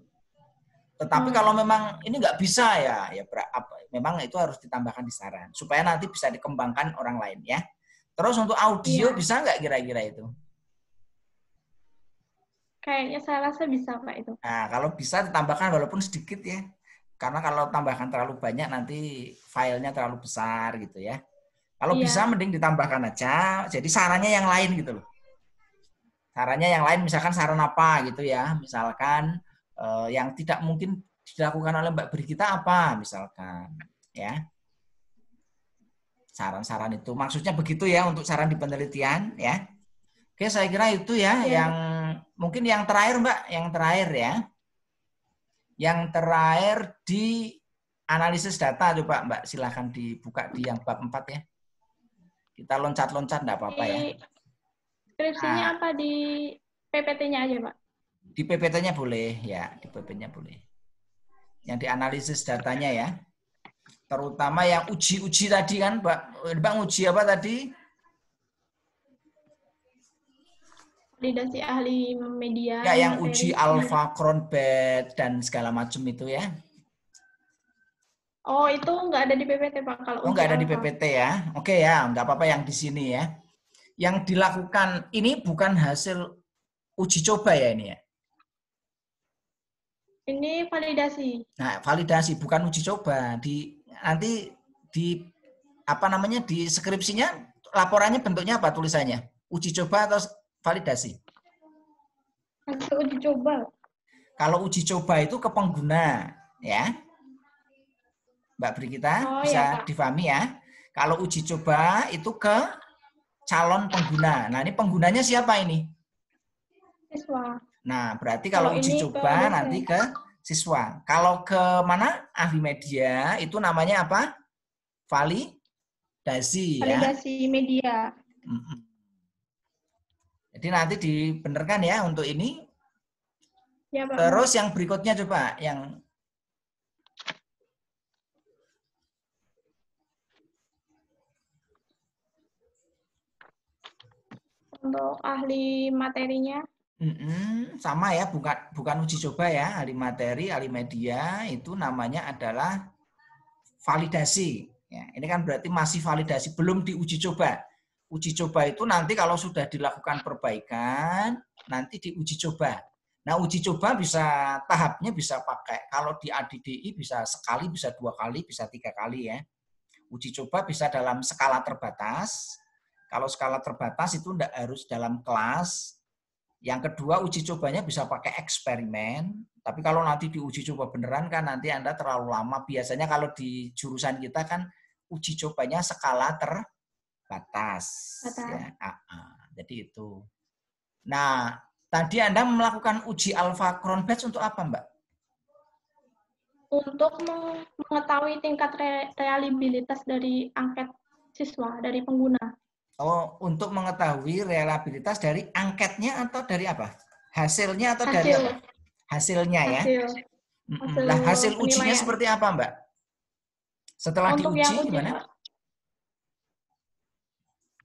Speaker 1: Tetapi kalau memang ini nggak bisa ya memang itu harus ditambahkan di saran supaya nanti bisa dikembangkan orang lain ya. Terus untuk audio bisa nggak kira-kira itu?
Speaker 3: Kayaknya saya rasa bisa Pak itu.
Speaker 1: Nah kalau bisa ditambahkan walaupun sedikit ya. Karena kalau tambahkan terlalu banyak nanti filenya terlalu besar gitu ya. Kalau bisa mending ditambahkan aja. Jadi sarannya yang lain gitu loh. Sarannya yang lain misalkan saran apa gitu ya. Misalkan yang tidak mungkin dilakukan oleh Mbak Brigita apa misalkan ya. Saran-saran itu maksudnya begitu ya untuk saran di penelitian ya. Oke, saya kira itu ya yang mungkin yang terakhir Mbak, yang terakhir ya. Yang terakhir di analisis data coba Mbak, silakan dibuka di yang bab 4 ya. Kita loncat-loncat enggak apa-apa ya.
Speaker 3: Skripsinya apa di PPT-nya aja, Pak?
Speaker 1: Di PPT-nya boleh ya, di PPT-nya boleh. Yang di analisis datanya ya. Terutama yang uji-uji tadi kan, Mbak uji apa tadi?
Speaker 3: Validasi ahli media.
Speaker 1: Ya, yang uji alpha, cronbet dan segala macam itu ya.
Speaker 3: Oh, itu nggak ada di PPT, Pak. Kalau
Speaker 1: Oh,
Speaker 3: uji
Speaker 1: nggak ada di
Speaker 3: alfa.
Speaker 1: PPT ya. Oke ya, nggak apa-apa yang di sini ya. Yang dilakukan ini bukan hasil uji coba ya ini ya.
Speaker 3: Ini validasi.
Speaker 1: Nah, validasi bukan uji coba. Nanti di apa namanya di skripsinya laporannya bentuknya apa tulisannya? Uji coba atau validasi?
Speaker 3: Hasil uji coba.
Speaker 1: Kalau uji coba itu ke pengguna, ya. Mbak Brigita,
Speaker 3: Oh,
Speaker 1: bisa
Speaker 3: ya, Pak.
Speaker 1: difahami ya. Kalau uji coba itu ke calon pengguna. Nah, ini penggunanya siapa ini?
Speaker 3: Siswa.
Speaker 1: Nah, berarti
Speaker 3: Kalau
Speaker 1: kalau uji
Speaker 3: ini ke
Speaker 1: coba
Speaker 3: dosen.
Speaker 1: nanti ke siswa. Kalau ke mana? Ahli media, itu namanya apa? Validasi ya.
Speaker 3: Validasi media.
Speaker 1: Jadi nanti dibenarkan ya untuk ini.
Speaker 3: Ya, Pak.
Speaker 1: Terus yang berikutnya coba, yang
Speaker 3: Untuk ahli materinya.
Speaker 1: sama ya, bukan uji coba ya, ahli materi, ahli media itu namanya adalah validasi. Ya, ini kan berarti masih validasi, belum diuji coba. Uji coba itu nanti kalau sudah dilakukan perbaikan, nanti diuji coba. Nah, uji coba bisa tahapnya bisa pakai, kalau di ADDI bisa sekali, bisa 2 kali, bisa 3 kali ya. Uji coba bisa dalam skala terbatas. Kalau skala terbatas itu tidak harus dalam kelas. Yang kedua, uji cobanya bisa pakai eksperimen. Tapi kalau nanti diuji coba beneran kan nanti Anda terlalu lama. Biasanya kalau di jurusan kita kan uji cobanya skala terbatas. Ya. Jadi itu. Nah, tadi Anda melakukan uji alpha Crown Batch untuk apa, Mbak?
Speaker 3: Untuk mengetahui tingkat reliabilitas dari angket siswa, dari pengguna.
Speaker 1: Oh, untuk mengetahui reliabilitas dari angketnya atau dari apa? Hasilnya atau dari apa? Hasilnya ya. Nah, hasil ujinya seperti apa, Mbak? Setelah
Speaker 3: untuk
Speaker 1: diuji
Speaker 3: yang uji,
Speaker 1: gimana?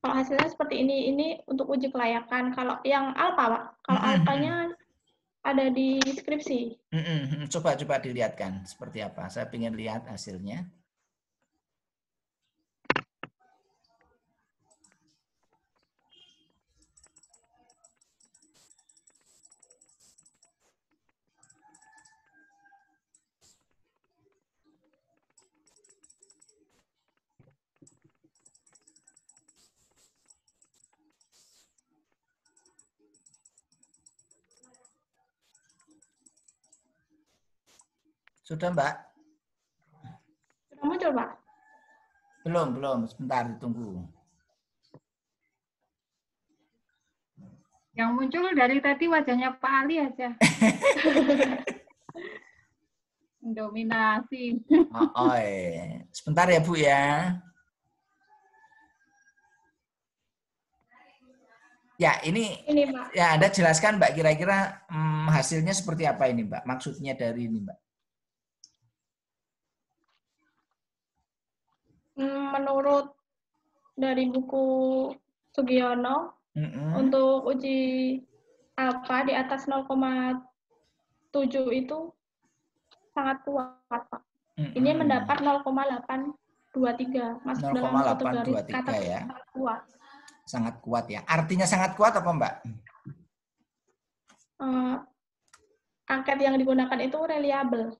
Speaker 3: Kalau hasilnya seperti ini untuk uji kelayakan. Kalau yang alpha, Pak. Kalau alphanya ada di skripsi.
Speaker 1: Coba dilihatkan seperti apa. Saya ingin lihat hasilnya. Sudah, Mbak?
Speaker 3: Sudah muncul, Pak?
Speaker 1: Belum. Sebentar, ditunggu.
Speaker 4: Yang muncul dari tadi wajahnya Pak Ali aja. Dominasi.
Speaker 1: Sebentar ya, Bu ya. Ya, ini
Speaker 3: Pak.
Speaker 1: Ya Anda jelaskan, Mbak, kira-kira hasilnya seperti apa ini, Mbak? Maksudnya dari ini, Mbak?
Speaker 3: Menurut dari buku Sugiono, untuk uji alpha di atas 0,7 itu sangat kuat, Pak. Ini mendapat 0,823, masuk dalam kategori kata
Speaker 1: ya.
Speaker 3: sangat kuat.
Speaker 1: Sangat kuat ya. Artinya sangat kuat apa, Mbak?
Speaker 3: Angket yang digunakan itu reliable.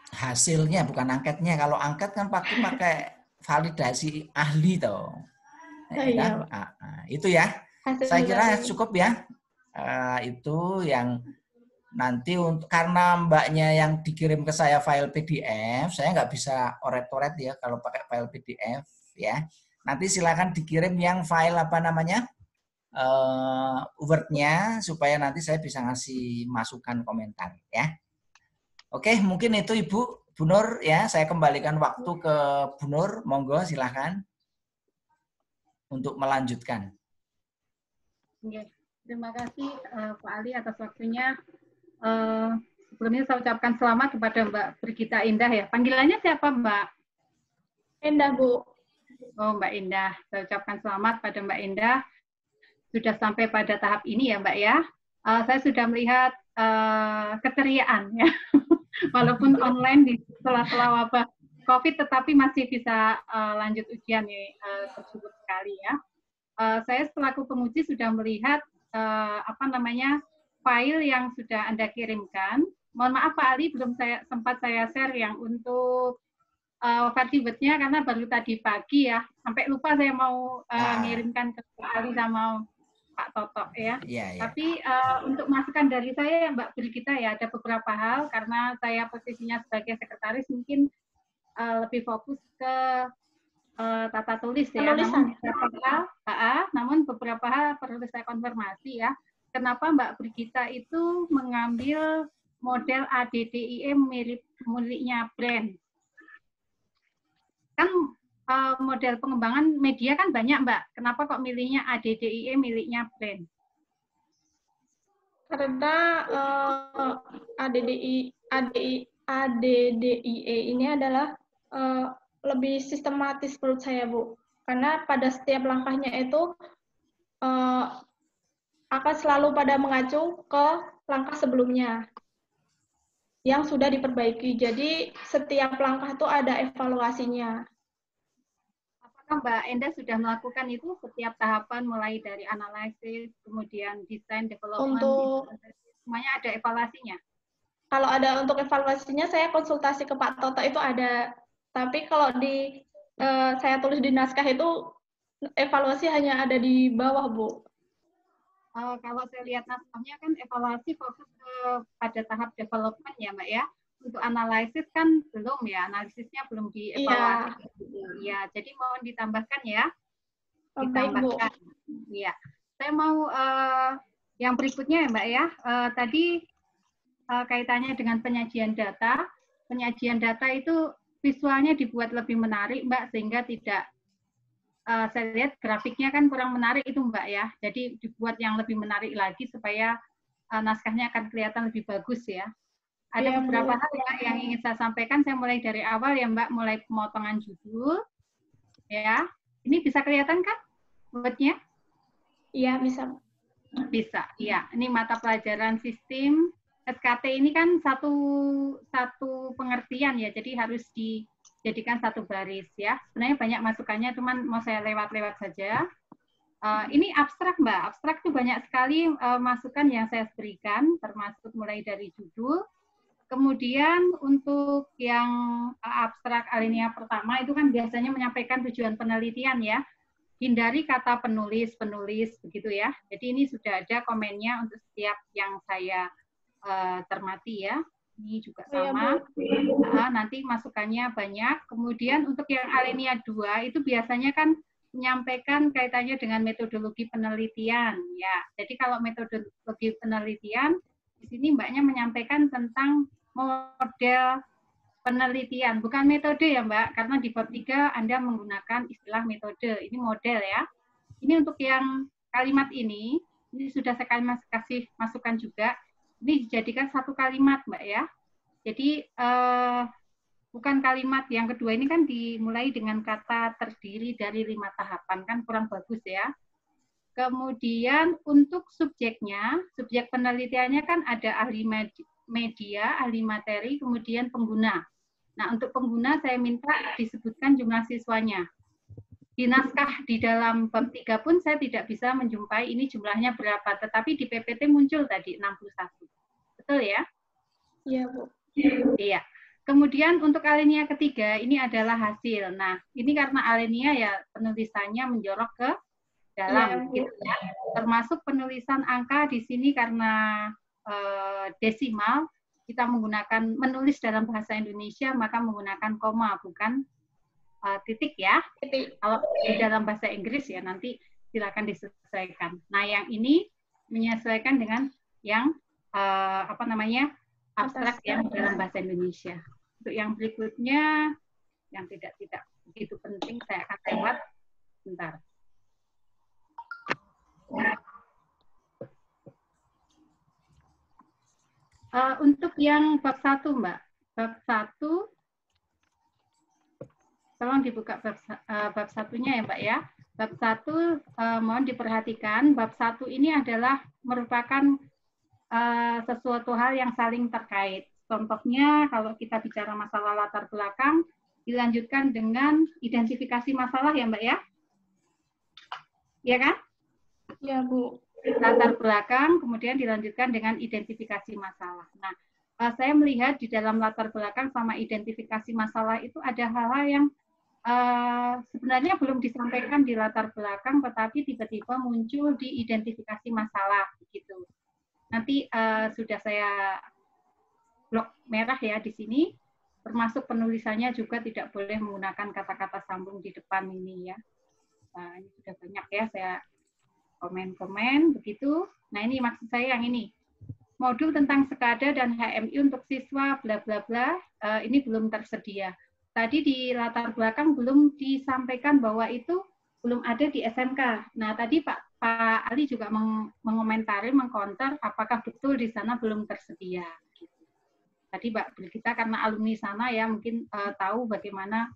Speaker 1: Hasilnya bukan angketnya. Kalau angket kan pakai validasi ahli toh.
Speaker 3: Iya,
Speaker 1: itu ya. Saya kira cukup ya. Itu yang nanti karena Mbaknya yang dikirim ke saya file PDF, saya nggak bisa oret-oret ya kalau pakai file PDF ya. Nanti silakan dikirim yang file apa namanya Word-nya supaya nanti saya bisa ngasih masukan komentar ya. Oke, mungkin itu Ibu Bu Nur ya. Saya kembalikan waktu ke Bu Nur, monggo silakan untuk melanjutkan.
Speaker 4: Terima kasih Pak Ali atas waktunya. Sebelumnya saya ucapkan selamat kepada Mbak Brigita Indah ya. Panggilannya siapa, Mbak?
Speaker 3: Indah, Bu.
Speaker 4: Oh, Mbak Indah. Saya ucapkan selamat pada Mbak Indah. Sudah sampai pada tahap ini ya, Mbak ya. Saya sudah melihat keceriaan ya. Walaupun online setelah wabah COVID, tetapi masih bisa lanjut ujian nih, bersyukur sekali ya. Saya selaku penguji sudah melihat file yang sudah Anda kirimkan. Mohon maaf Pak Ali, belum sempat saya share yang untuk versi Word-nya karena baru tadi pagi ya. Sampai lupa saya mau ngirimkan ke Pak Ali sama Pak Toto ya. Tapi untuk masukan dari saya Mbak Brigita ya, ada beberapa hal karena saya posisinya sebagai sekretaris mungkin lebih fokus ke tata tulis ya. Namun beberapa hal perlu saya konfirmasi ya. Kenapa Mbak Brigita itu mengambil model ADDIE miliknya brand? Kan model pengembangan media kan banyak Mbak. Kenapa kok milihnya ADDIE miliknya brand?
Speaker 3: Karena ADDIE ini adalah lebih sistematis menurut saya, Bu. Karena pada setiap langkahnya itu akan selalu pada mengacu ke langkah sebelumnya yang sudah diperbaiki. Jadi setiap langkah itu ada evaluasinya.
Speaker 4: Apakah Mbak Enda sudah melakukan itu setiap tahapan mulai dari analisis, kemudian desain, development, semuanya ada evaluasinya?
Speaker 3: Kalau ada untuk evaluasinya, saya konsultasi ke Pak Toto itu ada. Tapi kalau saya tulis di naskah itu evaluasi hanya ada di bawah, Bu.
Speaker 4: Kalau saya lihat naskahnya kan evaluasi fokus pada tahap development ya Mbak ya. Untuk analisis kan belum ya, analisisnya belum dievaluasi. Ya, jadi mohon ditambahkan ya. Ditambahkan. Iya. Saya mau yang berikutnya ya Mbak ya. Tadi kaitannya dengan penyajian data. Penyajian data itu visualnya dibuat lebih menarik Mbak, sehingga tidak saya lihat grafiknya kan kurang menarik itu Mbak ya. Jadi dibuat yang lebih menarik lagi supaya naskahnya akan kelihatan lebih bagus ya. Ada beberapa hal yang ingin saya sampaikan. Saya mulai dari awal ya Mbak, mulai pemotongan judul. Ya, ini bisa kelihatan kan buatnya?
Speaker 3: Iya, bisa.
Speaker 4: Bisa, iya. Ini mata pelajaran sistem. SKT ini kan satu pengertian ya, jadi harus dijadikan satu baris ya. Sebenarnya banyak masukannya, cuman mau saya lewat-lewat saja. Ini abstrak Mbak, abstrak itu banyak sekali masukan yang saya berikan, termasuk mulai dari judul. Kemudian untuk yang abstrak alinea pertama itu kan biasanya menyampaikan tujuan penelitian ya. Hindari kata penulis begitu ya. Jadi ini sudah ada komennya untuk setiap yang saya termati ya. Ini juga sama. Nanti masukannya banyak. Kemudian untuk yang alinea 2 itu biasanya kan menyampaikan kaitannya dengan metodologi penelitian ya. Jadi kalau metodologi penelitian di sini Mbaknya menyampaikan tentang model penelitian, bukan metode ya Mbak, karena di bab 3 Anda menggunakan istilah metode. Ini model ya. Ini untuk yang kalimat ini sudah saya kasih masukan juga. Ini dijadikan satu kalimat Mbak ya. Jadi bukan kalimat yang kedua ini kan dimulai dengan kata terdiri dari 5 tahapan, kan kurang bagus ya. Kemudian untuk subjeknya, subjek penelitiannya kan ada ahli media, ahli materi, kemudian pengguna. Nah untuk pengguna saya minta disebutkan jumlah siswanya. Di naskah di dalam bab 3 pun saya tidak bisa menjumpai ini jumlahnya berapa, tetapi di PPT muncul tadi 61. Betul ya?
Speaker 3: Iya, Bu.
Speaker 4: Iya. Kemudian untuk alinea ketiga ini adalah hasil. Nah, ini karena alinea ya penulisannya menjorok ke dalam gitu ya. Termasuk penulisan angka di sini karena desimal, kita menggunakan menulis dalam bahasa Indonesia maka menggunakan koma bukan titik ya. Kalau di dalam bahasa Inggris ya nanti silakan disesuaikan. Nah, yang ini menyesuaikan dengan yang abstrak yang dalam bahasa Indonesia. Untuk yang berikutnya yang tidak begitu penting saya akan lewat bentar. Untuk yang bab 1 Mbak, bab 1 tolong dibuka bab satunya ya Mbak ya. Bab 1 mohon diperhatikan, bab 1 ini adalah merupakan sesuatu hal yang saling terkait. contohnya kalau kita bicara masalah latar belakang, dilanjutkan dengan identifikasi masalah ya Mbak ya? Iya kan?
Speaker 3: Ya, Bu.
Speaker 4: Latar belakang, kemudian dilanjutkan dengan identifikasi masalah. Nah, saya melihat di dalam latar belakang sama identifikasi masalah itu ada hal-hal yang sebenarnya belum disampaikan di latar belakang, tetapi tiba-tiba muncul di identifikasi masalah, begitu. Nanti sudah saya blok merah ya di sini, termasuk penulisannya juga tidak boleh menggunakan kata-kata sambung di depan ini ya. Nah, ini sudah banyak ya saya komen-komen begitu. Nah, ini maksud saya yang ini. Modul tentang SCADA dan HMI untuk siswa bla bla bla ini belum tersedia. Tadi di latar belakang belum disampaikan bahwa itu belum ada di SMK. Nah, tadi Pak Ali juga mengomentari, mengkonter apakah betul di sana belum tersedia. Tadi Mbak Brigita karena alumni sana ya mungkin tahu bagaimana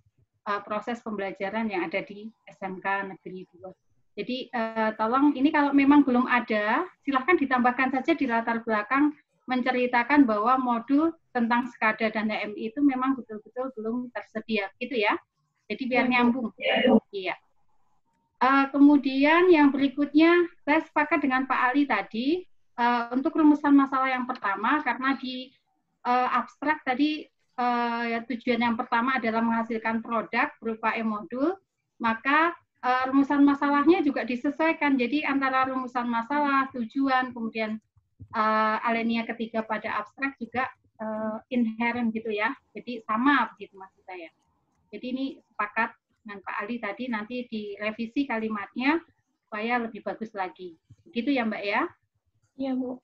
Speaker 4: proses pembelajaran yang ada di SMK Negeri 2. Jadi tolong ini kalau memang belum ada, silahkan ditambahkan saja di latar belakang menceritakan bahwa modul tentang SCADA dan HMI itu memang betul-betul belum tersedia, gitu ya. Jadi biar nyambung. Iya. Kemudian yang berikutnya, saya sepakat dengan Pak Ali tadi untuk rumusan masalah yang pertama karena di abstrak tadi tujuan yang pertama adalah menghasilkan produk berupa e-modul, maka rumusan masalahnya juga disesuaikan. Jadi antara rumusan masalah, tujuan, kemudian alinea ketiga pada abstrak juga inherent gitu ya. Jadi sama begitu maksud saya. Jadi ini sepakat dengan Pak Ali tadi nanti direvisi kalimatnya supaya lebih bagus lagi. Begitu ya Mbak ya?
Speaker 3: Iya Bu.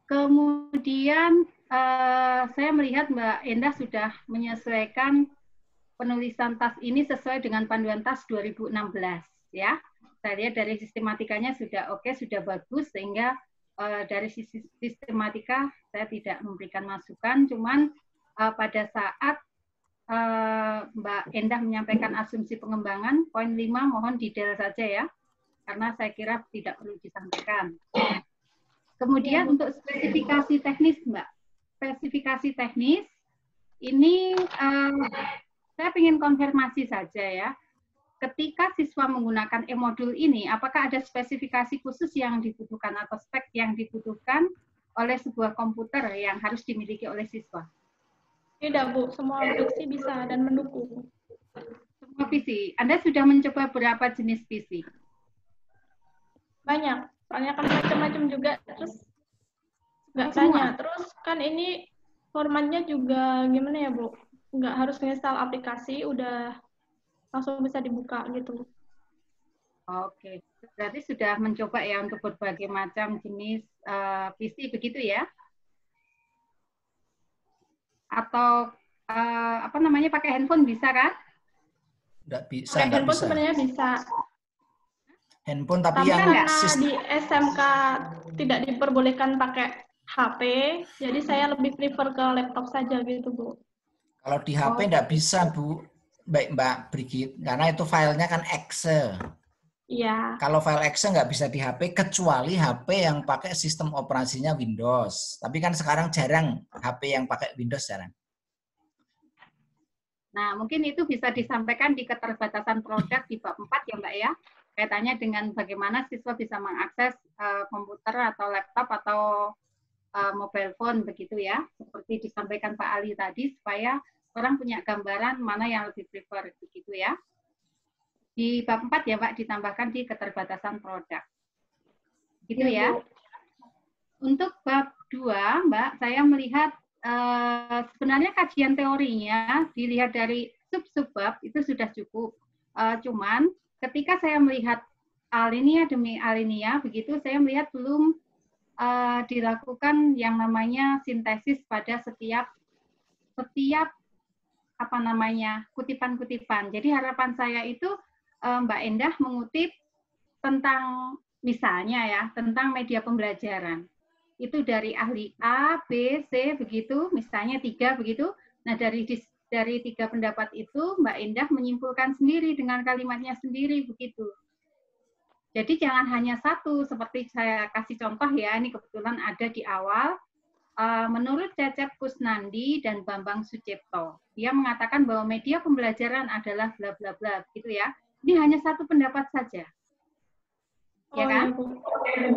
Speaker 4: Kemudian saya melihat Mbak Endah sudah menyesuaikan penulisan tas ini sesuai dengan panduan tas 2016 ya. Saya lihat dari sistematikanya sudah oke, sudah bagus sehingga dari sisi sistematika saya tidak memberikan masukan, cuman pada saat Mbak Endah menyampaikan asumsi pengembangan, poin 5 mohon detail saja ya, karena saya kira tidak perlu disampaikan. Kemudian untuk spesifikasi teknis Mbak, spesifikasi teknis ini saya ingin konfirmasi saja ya, ketika siswa menggunakan e-modul ini, apakah ada spesifikasi khusus yang dibutuhkan atau spek yang dibutuhkan oleh sebuah komputer yang harus dimiliki oleh siswa?
Speaker 3: Tidak Bu, semua PC bisa dan mendukung.
Speaker 4: Semua PC. Anda sudah mencoba berapa jenis PC?
Speaker 3: Banyak, soalnya kan macam-macam juga, terus nggak tanya. Terus kan ini formatnya juga gimana ya Bu? Nggak harus install aplikasi, udah langsung bisa dibuka gitu.
Speaker 4: Oke, berarti sudah mencoba ya untuk berbagai macam jenis PC begitu ya? Atau apa namanya pakai handphone bisa kan?
Speaker 1: Nggak bisa.
Speaker 3: Pakai handphone sebenarnya bisa.
Speaker 1: Handphone tapi yang
Speaker 3: karena di SMK tidak diperbolehkan pakai HP, jadi saya lebih prefer ke laptop saja gitu Bu.
Speaker 1: Kalau di HP nggak bisa, Bu. Baik, Mbak Brigit. Karena itu filenya kan Excel.
Speaker 3: Iya.
Speaker 1: Kalau file Excel nggak bisa di HP, kecuali HP yang pakai sistem operasinya Windows. Tapi kan sekarang jarang HP yang pakai Windows jarang.
Speaker 4: Nah, mungkin itu bisa disampaikan di keterbatasan produk di bab 4 ya Mbak ya. Kaitannya dengan bagaimana siswa bisa mengakses komputer atau laptop atau mobile phone begitu ya, seperti disampaikan Pak Ali tadi, supaya orang punya gambaran mana yang lebih prefer begitu ya. Di bab 4 ya Pak ditambahkan di keterbatasan produk. Gitu ya. Untuk bab 2 Mbak, saya melihat sebenarnya kajian teorinya dilihat dari sub-sub-bab itu sudah cukup. Cuman ketika saya melihat alinea demi alinea begitu, saya melihat belum dilakukan yang namanya sintesis pada setiap apa namanya kutipan-kutipan. Jadi harapan saya itu Mbak Endah mengutip tentang misalnya ya tentang media pembelajaran itu dari ahli A, B, C begitu, misalnya 3 begitu. Nah dari 3 pendapat itu Mbak Endah menyimpulkan sendiri dengan kalimatnya sendiri begitu. Jadi jangan hanya satu, seperti saya kasih contoh ya, ini kebetulan ada di awal, menurut Cecep Kusnandi dan Bambang Sucipto, dia mengatakan bahwa media pembelajaran adalah bla bla bla, gitu ya. Ini hanya satu pendapat saja, ya kan?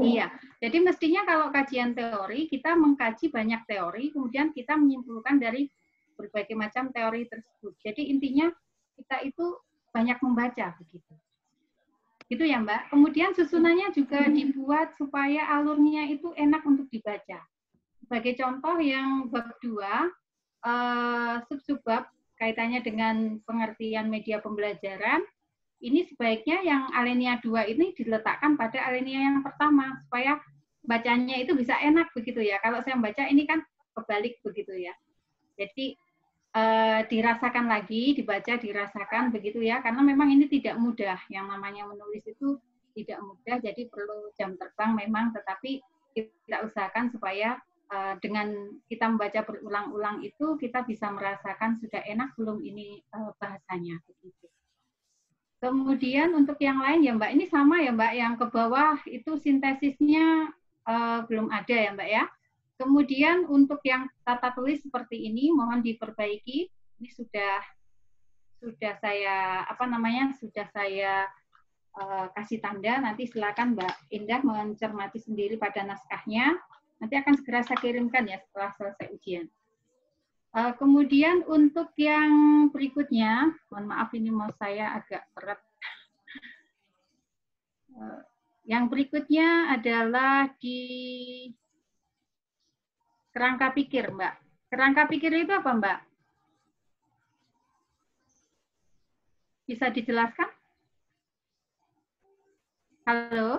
Speaker 4: Iya. Jadi mestinya kalau kajian teori kita mengkaji banyak teori, kemudian kita menyimpulkan dari berbagai macam teori tersebut. Jadi intinya kita itu banyak membaca begitu. Gitu ya Mbak. Kemudian susunannya juga dibuat supaya alurnya itu enak untuk dibaca. Sebagai contoh yang bab 2, sub-bab kaitannya dengan pengertian media pembelajaran, ini sebaiknya yang alinea 2 ini diletakkan pada alinea yang pertama, supaya bacanya itu bisa enak begitu ya. Kalau saya membaca ini kan kebalik begitu ya. Jadi dirasakan lagi, dibaca, dirasakan begitu ya, karena memang ini tidak mudah. Yang namanya menulis itu tidak mudah, jadi perlu jam terbang memang, tetapi kita usahakan supaya dengan kita membaca berulang-ulang itu kita bisa merasakan sudah enak belum ini bahasanya begitu. Kemudian untuk yang lain ya Mbak, ini sama ya Mbak, yang ke bawah itu sintesisnya belum ada ya Mbak ya. Kemudian untuk yang tata tulis seperti ini mohon diperbaiki. Ini sudah saya sudah saya kasih tanda. Nanti silakan Mbak Indah mencermati sendiri pada naskahnya. Nanti akan segera saya kirimkan ya setelah selesai ujian. Kemudian untuk yang berikutnya, mohon maaf ini mau saya agak berat. Yang berikutnya adalah di kerangka pikir, Mbak. Kerangka pikir itu apa, Mbak? Bisa dijelaskan? Halo?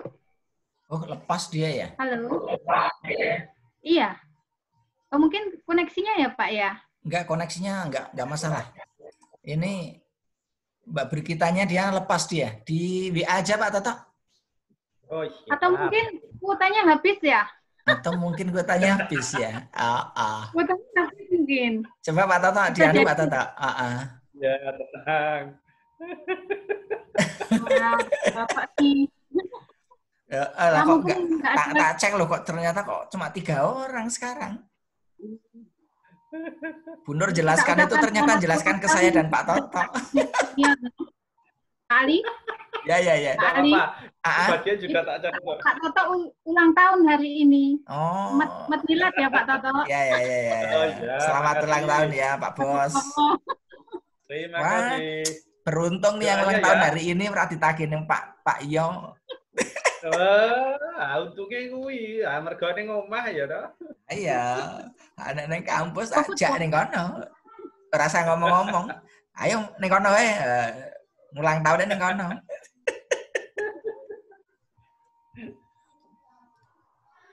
Speaker 1: Oh, lepas dia ya?
Speaker 4: Halo? Iya. Oh, mungkin koneksinya ya, Pak ya?
Speaker 1: Enggak, koneksinya enggak masalah. Ini Mbak Brigitanya dia lepas dia. Di WA aja Pak Toto.
Speaker 2: Oh,
Speaker 4: atau mungkin kuotanya habis ya?
Speaker 1: Atau mungkin kuotanya habis ya?
Speaker 4: Kuotanya habis mungkin.
Speaker 1: Coba Pak Toto, dianu Pak Toto.
Speaker 2: Ya, tenang.
Speaker 4: Bapak sih.
Speaker 1: Kok tak cek loh, kok ternyata kok cuma 3 orang sekarang. Bu Nur jelaskan itu ternyata jelaskan ke saya dan Pak Toto.
Speaker 4: Iya. Ali?
Speaker 1: Ya.
Speaker 2: Pak Ali. Bagian juga tak cek.
Speaker 4: Pak Toto ulang tahun hari ini.
Speaker 1: Oh.
Speaker 4: Matilat ya Pak Toto.
Speaker 1: Ya. Selamat ulang tahun ya Pak Bos.
Speaker 2: Terima kasih.
Speaker 1: Beruntung nih yang ulang tahun hari ini berarti ditagih ning Pak Iyo.
Speaker 2: Untuke kuwi, mergane ngomah ya toh.
Speaker 1: Iya. Anak ning kampus ajak ning kono. Ora usah ngomong-ngomong. Ayo ning kono wae. Ulang tahun ning kono.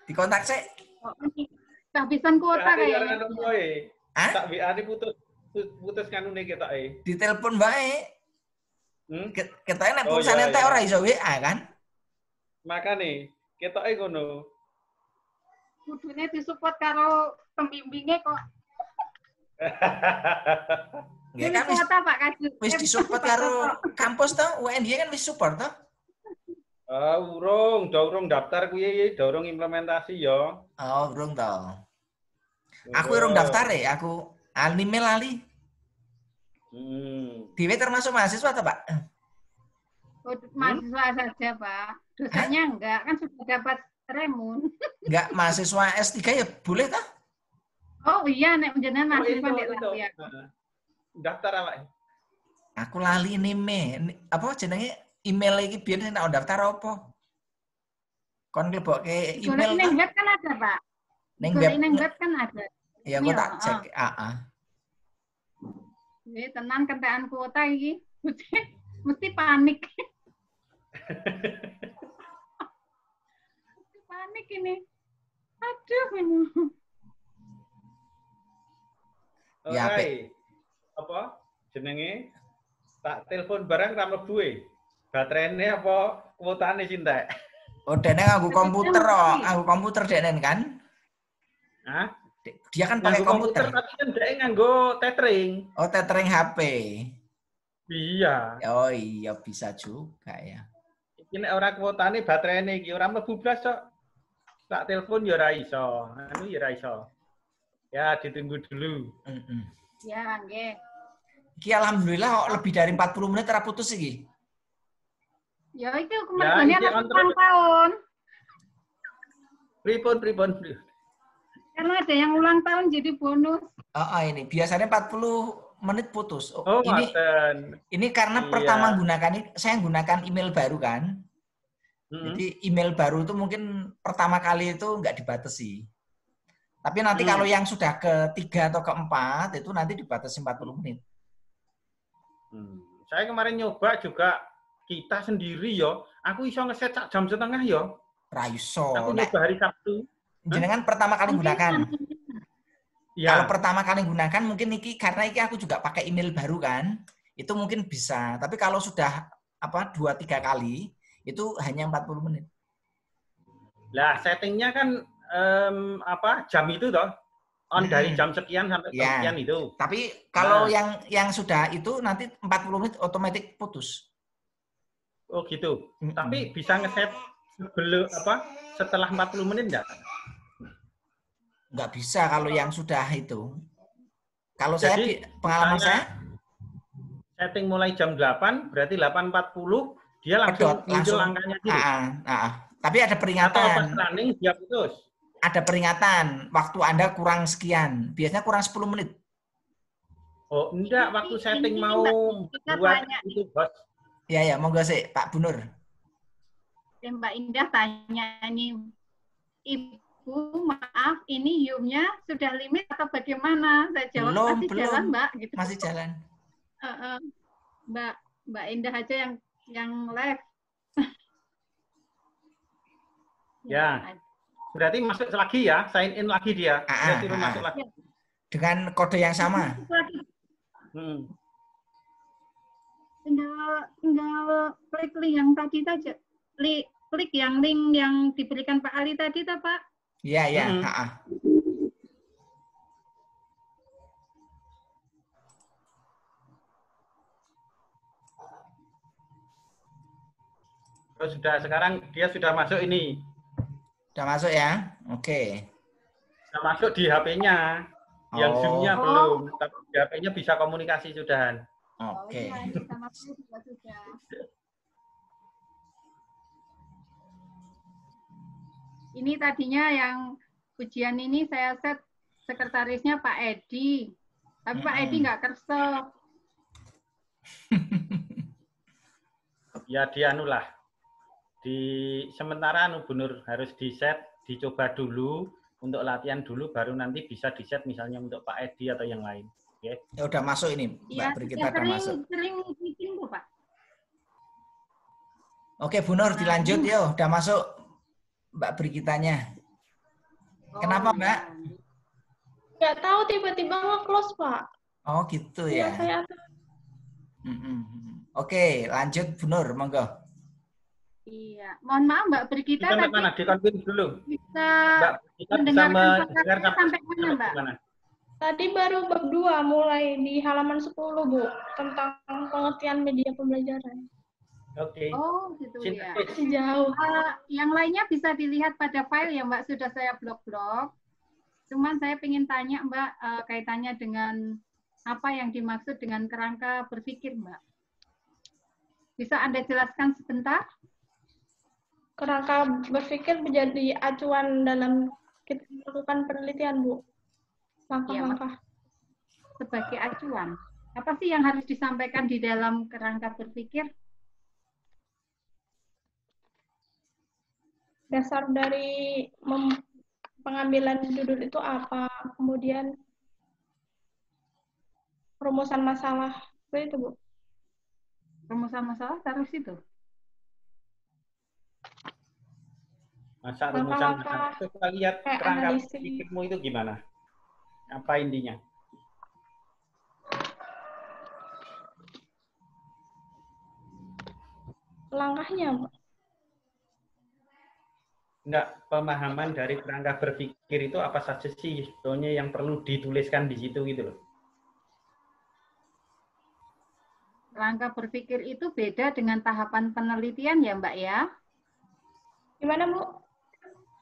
Speaker 1: Dikontak sih.
Speaker 4: Kehabisan kuota kayaknya.
Speaker 2: Tak WA-ne putus kanune ketoke.
Speaker 1: Ditelepon bae. Ketoke nek pulsane entek ora iso WA kan?
Speaker 2: Makane ketoke ngono.
Speaker 4: Kudune disupport karo pembimbinge kok.
Speaker 1: Nggih kan wis disupport karo kampus to, UNY kan wis support to.
Speaker 2: Urung daftar kuwi, urung implementasi ya.
Speaker 1: Oh, urung to. Aku urung daftar ya, aku email lali. Dewe termasuk mahasiswa to, Pak?
Speaker 4: Mahasiswa saja, Pak. Dosanya enggak, kan sudah dapat remun.
Speaker 1: Enggak, mahasiswa S3 ya boleh toh?
Speaker 4: Oh iya, nek jenengan mahasiswa nek ya.
Speaker 2: Daftar apa?
Speaker 1: Aku lali email. Apa jenenge email iki biyen nek daftar apa? Kon mlebokke email.
Speaker 4: Ning web kan ada, Pak. Ning web kan ada.
Speaker 1: Ya aku tak cek.
Speaker 4: Tenan kentekan kuota iki. Mesti panik. Panik ini. Aduh ini.
Speaker 1: Ya,
Speaker 2: apa jenenge? Tak telepon barang ra mlebu e. Baterainya apa kuotane cinta?
Speaker 1: Oh, dene nganggo komputer kok, nganggo komputer dene kan?
Speaker 2: Hah?
Speaker 1: Dia kan pakai komputer.
Speaker 2: Tapi kan dia nganggo tethering.
Speaker 1: Oh, tethering HP.
Speaker 2: Iya.
Speaker 1: Oh iya bisa juga ya.
Speaker 2: Iki nek ora kuotane baterainya iki ora mlebu blas kok. Tak telepon ya ora iso. Anu ya ora iso. Ya, ditunggu dulu.
Speaker 4: Ya, nggih.
Speaker 1: Iki alhamdulillah kok lebih dari 40 menit ora putus iki.
Speaker 4: Ya itu
Speaker 2: Ya,
Speaker 4: kemarin
Speaker 2: iki
Speaker 4: anak
Speaker 2: on
Speaker 4: ulang
Speaker 2: terus.
Speaker 4: tahun.
Speaker 2: Pripun.
Speaker 4: Karena ada yang ulang tahun jadi bonus.
Speaker 1: Ini biasanya 40 menit putus.
Speaker 2: Oh, ngoten.
Speaker 1: Ini karena
Speaker 2: Iya.
Speaker 1: pertama saya gunakan email baru kan. Jadi email baru itu mungkin pertama kali itu nggak dibatasi. Tapi nanti kalau yang sudah ketiga atau keempat itu nanti dibatasi 40 menit.
Speaker 2: Saya kemarin nyoba juga kita sendiri yo. Aku iso ngeset sak jam setengah yo.
Speaker 1: Ra iso.
Speaker 2: Aku nyoba hari Sabtu.
Speaker 1: Jenengan pertama kali gunakan.
Speaker 2: Ya.
Speaker 1: Kalau pertama kali gunakan mungkin karena aku juga pakai email baru kan. Itu mungkin bisa. Tapi kalau sudah 2-3 kali itu hanya 40 menit.
Speaker 2: Lah settingnya kan jam itu toh on dari jam sekian sampai sekian itu.
Speaker 1: Tapi kalau yang sudah itu nanti 40 menit otomatis putus.
Speaker 2: Oh gitu. Tapi bisa ngeset setelah 40 menit enggak?
Speaker 1: Nggak bisa kalau yang sudah itu. Kalau
Speaker 2: Jadi,
Speaker 1: pengalaman saya
Speaker 2: setting mulai jam 8 berarti 8.40 dia langsung muncul angkanya gitu.
Speaker 1: Tapi ada peringatan.
Speaker 2: Atau pas running dia putus.
Speaker 1: Ada peringatan, waktu Anda kurang sekian. Biasanya kurang 10 menit.
Speaker 2: Oh, enggak, waktu setting mau buat itu, Bos.
Speaker 1: Ya, monggo sih, Pak Bunur.
Speaker 4: Mbak Indah tanya nih, Ibu, maaf, ini YUM-nya sudah limit atau bagaimana? Saya jawab, masih jalan, Mbak. Gitu.
Speaker 1: Masih jalan.
Speaker 4: Mbak Indah aja yang live.
Speaker 2: Ya. Berarti masuk lagi ya, sign in lagi dia. Dia suruh masuk lagi.
Speaker 1: Dengan kode yang sama.
Speaker 4: Tinggal klik link yang tadi saja. Klik yang link yang diberikan Pak Ali tadi, tak Pak?
Speaker 1: Iya.
Speaker 2: Terus sekarang dia sudah masuk ini.
Speaker 1: Sudah masuk ya? Oke.
Speaker 2: Sudah masuk di HP-nya. Yang Zoom-nya belum. Tapi di HP-nya bisa komunikasi sudah.
Speaker 1: Oke.
Speaker 4: Ini tadinya yang ujian ini saya set sekretarisnya Pak Edi. Tapi Pak Edi nggak kerso.
Speaker 2: Ya dianulah. Sementara Bu Nur harus di-set, dicoba dulu untuk latihan dulu, baru nanti bisa di-set misalnya untuk Pak Edi atau yang lain. Oke.
Speaker 1: Ya udah masuk ini, Mbak Brigita udah masuk.
Speaker 4: Sering bikin Bu, Pak.
Speaker 1: Oke, Bu Nur dilanjut yo, udah masuk Mbak Brigitanya. Kenapa, Mbak?
Speaker 3: Nggak tahu tiba-tiba nge-close, Pak.
Speaker 1: Oh, gitu ya. Oke, lanjut Bu Nur, monggo.
Speaker 4: Iya, mohon maaf Mbak Brigita
Speaker 2: tadi mana dikonfirm dulu.
Speaker 4: Bisa
Speaker 2: Mbak Brigita bisa mendengar
Speaker 4: sampai mana, Mbak?
Speaker 3: Tadi baru bab 2 mulai di halaman 10, Bu, tentang pengertian media pembelajaran.
Speaker 2: Oke.
Speaker 4: Oh, gitu ya.
Speaker 3: Jauh.
Speaker 4: Yang lainnya bisa dilihat pada file ya, Mbak, sudah saya blok-blok. Cuman saya ingin tanya, Mbak, kaitannya dengan apa yang dimaksud dengan kerangka berpikir, Mbak. Bisa Anda jelaskan sebentar?
Speaker 3: Kerangka berpikir menjadi acuan dalam kita melakukan penelitian, Bu. Langkah-langkah.
Speaker 4: Sebagai acuan. Apa sih yang harus disampaikan di dalam kerangka berpikir?
Speaker 3: Dasar dari pengambilan judul itu apa? Kemudian rumusan masalah. Seperti itu, Bu.
Speaker 4: Rumusan masalah taruh situ.
Speaker 2: Masa rumusan masalah. Coba lihat kerangka berpikirmu itu gimana? Apa intinya?
Speaker 3: Langkahnya, Pak.
Speaker 2: Enggak, pemahaman dari kerangka berpikir itu apa saja sih sebetulnya yang perlu dituliskan di situ gitu loh.
Speaker 4: Kerangka berpikir itu beda dengan tahapan penelitian ya, Mbak ya?
Speaker 3: Gimana, Bu?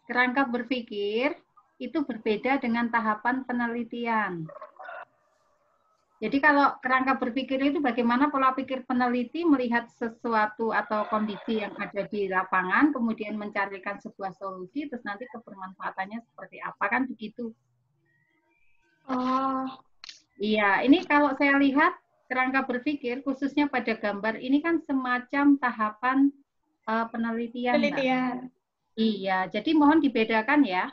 Speaker 4: Kerangka berpikir itu berbeda dengan tahapan penelitian. Jadi kalau kerangka berpikir itu bagaimana pola pikir peneliti melihat sesuatu atau kondisi yang ada di lapangan, kemudian mencarikan sebuah solusi, terus nanti kebermanfaatannya seperti apa, kan begitu.
Speaker 3: Oh,
Speaker 4: Iya, ini kalau saya lihat kerangka berpikir, khususnya pada gambar, ini kan semacam tahapan penelitian, Mbak.
Speaker 3: penelitian.
Speaker 4: Iya, jadi mohon dibedakan ya.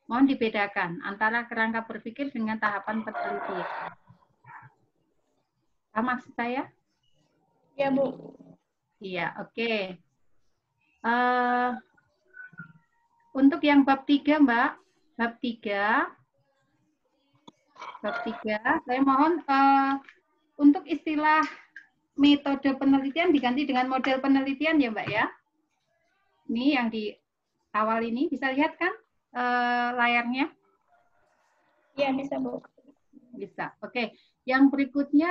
Speaker 4: Mohon dibedakan antara kerangka berpikir dengan tahapan penelitian. Apa maksud saya?
Speaker 3: Ya, Bu.
Speaker 4: Iya, oke. Untuk yang bab 3, Mbak, bab 3, saya mohon untuk istilah metode penelitian diganti dengan model penelitian ya, Mbak ya. Ini yang di awal ini, bisa lihat kan layarnya?
Speaker 3: Iya, bisa, Bu.
Speaker 4: Bisa. Oke. Yang berikutnya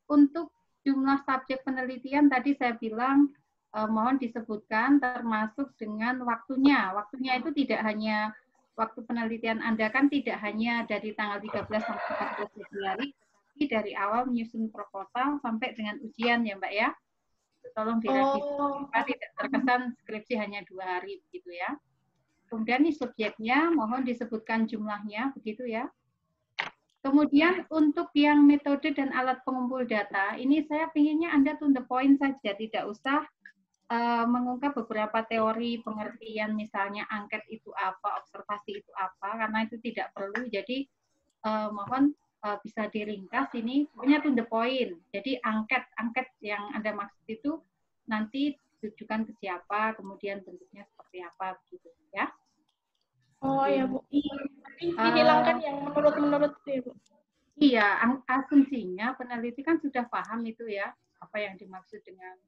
Speaker 4: untuk jumlah subjek penelitian tadi saya bilang mohon disebutkan termasuk dengan waktunya. Waktunya itu tidak hanya waktu penelitian Anda kan tidak hanya dari tanggal 13 sampai 14 Februari, tetapi dari awal menyusun proposal sampai dengan ujian ya Mbak ya. Tolong direvisi, tidak terkesan skripsi hanya 2 hari begitu ya. Kemudian ini subjeknya mohon disebutkan jumlahnya begitu ya. Kemudian untuk yang metode dan alat pengumpul data, ini saya pinginnya Anda to the point saja, tidak usah mengungkap beberapa teori pengertian, misalnya angket itu apa, observasi itu apa, karena itu tidak perlu. Jadi mohon bisa diringkas ini, pokoknya to the point. Jadi angket yang Anda maksud itu nanti ditujukan ke siapa, kemudian bentuknya seperti apa, begitu ya.
Speaker 3: Oh ya, Bu. Dihilangkan yang menurut ya, Bu.
Speaker 4: Iya, asumsinya peneliti kan sudah paham itu ya, apa yang dimaksud dengan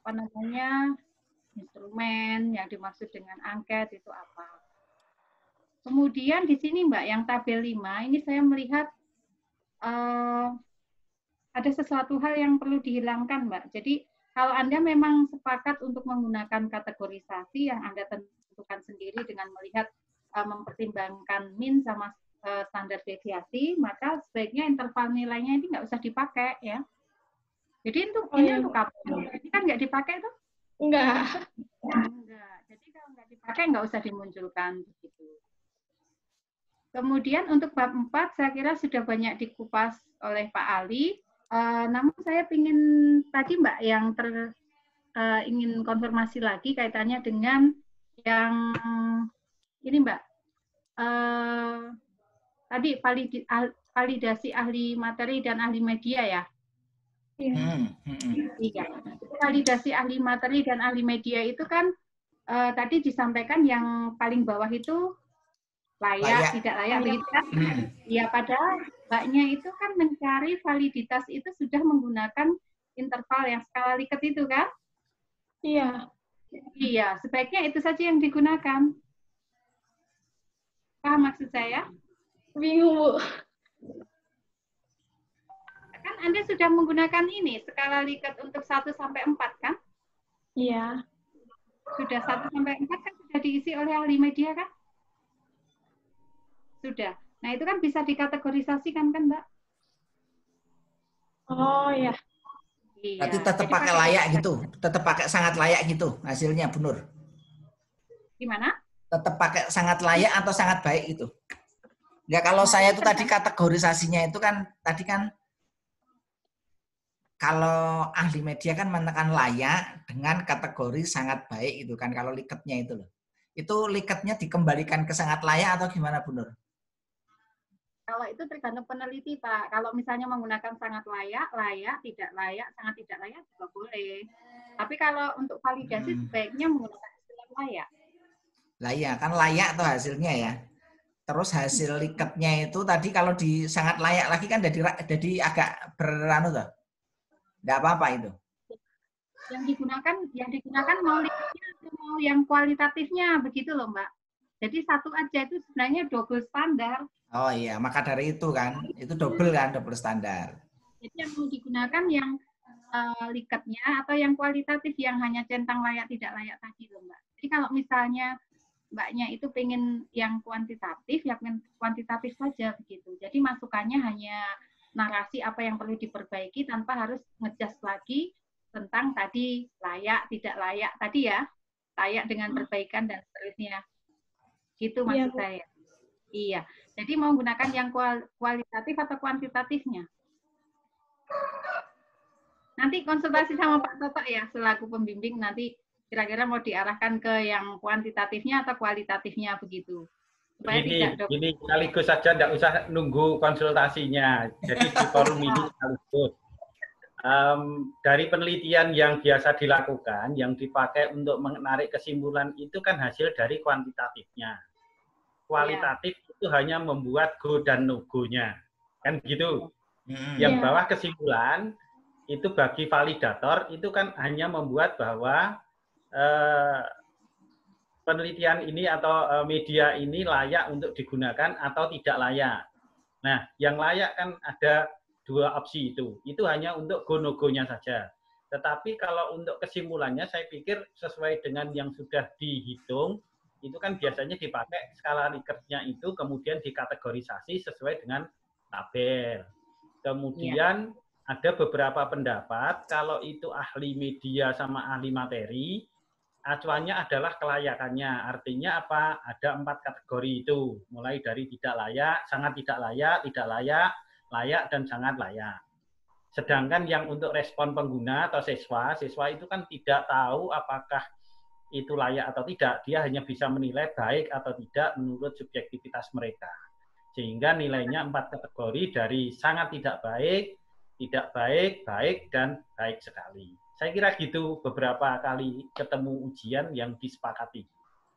Speaker 4: apa namanya instrumen, yang dimaksud dengan angket itu apa. Kemudian di sini Mbak, yang tabel 5, ini saya melihat ada sesuatu hal yang perlu dihilangkan Mbak. Jadi kalau Anda memang sepakat untuk menggunakan kategorisasi yang Anda tentukan sendiri dengan melihat mempertimbangkan min sama standar deviasi, maka sebaiknya interval nilainya ini nggak usah dipakai ya. Jadi ini untuk apa? Ini kan nggak dipakai tuh?
Speaker 3: Enggak.
Speaker 4: Enggak. Jadi kalau nggak dipakai nggak usah dimunculkan begitu. Kemudian untuk bab 4 saya kira sudah banyak dikupas oleh Pak Ali. Namun saya ingin tadi Mbak yang ingin konfirmasi lagi kaitannya dengan yang ini Mbak. Tadi validasi ahli materi dan ahli media ya. Iya. Validasi ahli materi dan ahli media itu kan tadi disampaikan yang paling bawah itu layak. Tidak layak begitu kan? Ya padahal Mbaknya itu kan mencari validitas itu sudah menggunakan interval yang skala Likert itu kan?
Speaker 3: Iya.
Speaker 4: Iya, sebaiknya itu saja yang digunakan. Paham maksud saya?
Speaker 3: Bingung, Bu.
Speaker 4: Kan Anda sudah menggunakan ini, skala Likert untuk 1 sampai 4 kan?
Speaker 3: Iya.
Speaker 4: Sudah 1 sampai 4 kan sudah diisi oleh ahli media kan? Sudah. Nah, itu kan bisa dikategorisasikan kan, Mbak?
Speaker 3: Oh, ya.
Speaker 4: Iya.
Speaker 1: Berarti tetap pakai layak gitu, tetap pakai sangat layak gitu hasilnya, Bu Nur.
Speaker 4: Gimana?
Speaker 1: Tetap pakai sangat layak atau sangat baik itu? Ya kalau saya itu tadi kategorisasinya itu kan tadi kan kalau ahli media kan menekan layak dengan kategori sangat baik itu kan kalau Likertnya itu loh. Itu Likertnya dikembalikan ke sangat layak atau gimana Bu Nur?
Speaker 4: Kalau itu tergantung peneliti, Pak. Kalau misalnya menggunakan sangat layak, tidak layak, sangat tidak layak juga boleh. Tapi kalau untuk validasi sebaiknya menggunakan istilah layak.
Speaker 1: Layak, kan layak tuh hasilnya ya. Terus hasil Likertnya itu tadi kalau di sangat layak lagi kan jadi agak beranu tuh. Enggak apa-apa itu.
Speaker 4: Yang digunakan mau Likertnya atau mau yang kualitatifnya begitu loh, Mbak. Jadi satu aja itu sebenarnya double standar.
Speaker 1: Oh iya, maka dari itu kan, itu double kan, double standar.
Speaker 4: Jadi yang mau digunakan yang Likertnya atau yang kualitatif yang hanya centang layak tidak layak tadi loh Mbak. Jadi kalau misalnya mbaknya itu pengen yang kuantitatif, ya kuantitatif saja begitu. Jadi masukannya hanya narasi apa yang perlu diperbaiki tanpa harus ngejudge lagi tentang tadi layak, tidak layak tadi ya, layak dengan perbaikan dan seterusnya. Gitu maksud saya. Iya. Jadi mau gunakan yang kualitatif atau kuantitatifnya? Nanti konsultasi sama Pak Toto ya, selaku pembimbing nanti kira-kira mau diarahkan ke yang kuantitatifnya atau kualitatifnya begitu. Supaya
Speaker 2: Ini sekaligus saja, tidak usah nunggu konsultasinya. Jadi di forum ini sekaligus. Dari penelitian yang biasa dilakukan, yang dipakai untuk menarik kesimpulan itu kan hasil dari kuantitatifnya. Kualitatif itu hanya membuat go dan no-go-nya. Kan gitu. Yang bawah kesimpulan, itu bagi validator, itu kan hanya membuat bahwa penelitian ini atau media ini layak untuk digunakan atau tidak layak. Nah, yang layak kan ada 2 opsi itu. Itu hanya untuk go no go-nya saja. Tetapi kalau untuk kesimpulannya, saya pikir sesuai dengan yang sudah dihitung, itu kan biasanya dipakai skala Likert-nya itu kemudian dikategorisasi sesuai dengan tabel. Kemudian ada beberapa pendapat kalau itu ahli media sama ahli materi, acuannya adalah kelayakannya. Artinya apa? Ada 4 kategori itu, mulai dari tidak layak, sangat tidak layak, layak, dan sangat layak. Sedangkan yang untuk respon pengguna atau siswa itu kan tidak tahu apakah itu layak atau tidak. Dia hanya bisa menilai baik atau tidak menurut subjektivitas mereka. Sehingga nilainya 4 kategori dari sangat tidak baik, baik, dan baik sekali. Saya kira gitu beberapa kali ketemu ujian yang disepakati.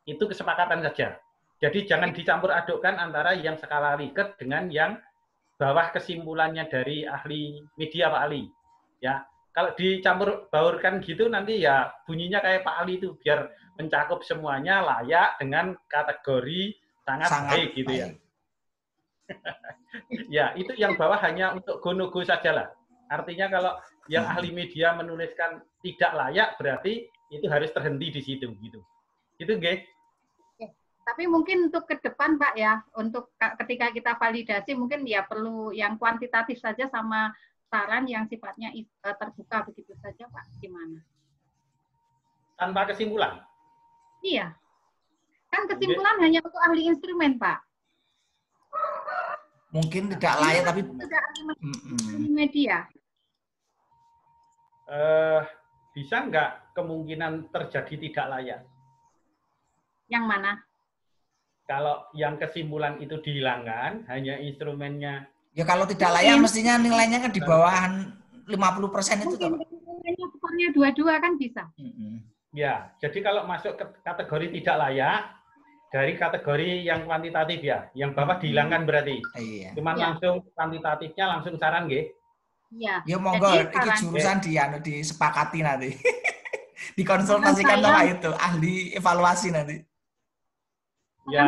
Speaker 2: Itu kesepakatan saja. Jadi jangan dicampur adukkan antara yang skala Likert dengan yang bawah kesimpulannya dari ahli media Pak Ali. Ya, kalau dicampur baurkan gitu nanti ya bunyinya kayak Pak Ali itu, biar mencakup semuanya layak dengan kategori sangat baik gitu ya. Ya, itu yang bawah hanya untuk go no go saja lah. Artinya kalau yang ahli media menuliskan tidak layak, berarti itu harus terhenti di situ gitu. Gitu nggih.
Speaker 4: Tapi mungkin untuk ke depan Pak ya, untuk ketika kita validasi mungkin ya perlu yang kuantitatif saja sama saran yang sifatnya terbuka begitu saja Pak. Gimana?
Speaker 2: Tanpa kesimpulan?
Speaker 4: Iya. Kan kesimpulan hanya untuk ahli instrumen Pak.
Speaker 1: Mungkin tidak layak tapi
Speaker 4: tidak ahli media.
Speaker 2: Bisa nggak kemungkinan terjadi tidak layak?
Speaker 4: Yang mana?
Speaker 2: Kalau yang kesimpulan itu dihilangkan, hanya instrumennya.
Speaker 1: Ya kalau tidak layak mestinya nilainya kan di bawah 50% itu.
Speaker 4: Nilainya skornya 22 kan bisa.
Speaker 2: Ya, jadi kalau masuk ke kategori tidak layak, dari kategori yang kuantitatif ya, yang bawah dihilangkan berarti. Cuman langsung kuantitatifnya langsung saran nggih.
Speaker 4: Iya.
Speaker 1: Ya monggo iki jurusan disepakati nanti. Dikonsultasikan sama itu ahli evaluasi nanti.
Speaker 2: Ya,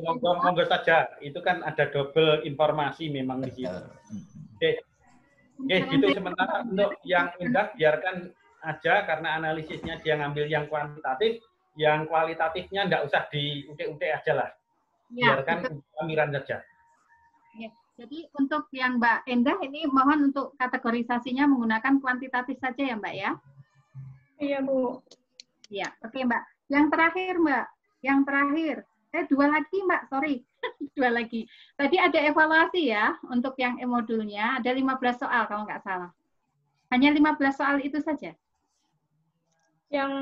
Speaker 2: monggo saja. Itu kan ada double informasi memang di situ. Oke, gitu. Sementara untuk yang Indah biarkan aja karena analisisnya dia ngambil yang kuantitatif, yang kualitatifnya enggak usah diutik-utik aja lah. Biarkan pemikiran saja.
Speaker 4: Ya. Jadi untuk yang Mbak Endah ini mohon untuk kategorisasinya menggunakan kuantitatif saja ya Mbak ya?
Speaker 3: Iya Bu.
Speaker 4: Iya, oke Mbak. Yang terakhir Mbak, yang terakhir. 2 lagi Mbak, sorry. 2 lagi. Tadi ada evaluasi ya, untuk yang e-modulnya, ada 15 soal kalau nggak salah. Hanya 15 soal itu saja?
Speaker 3: Yang,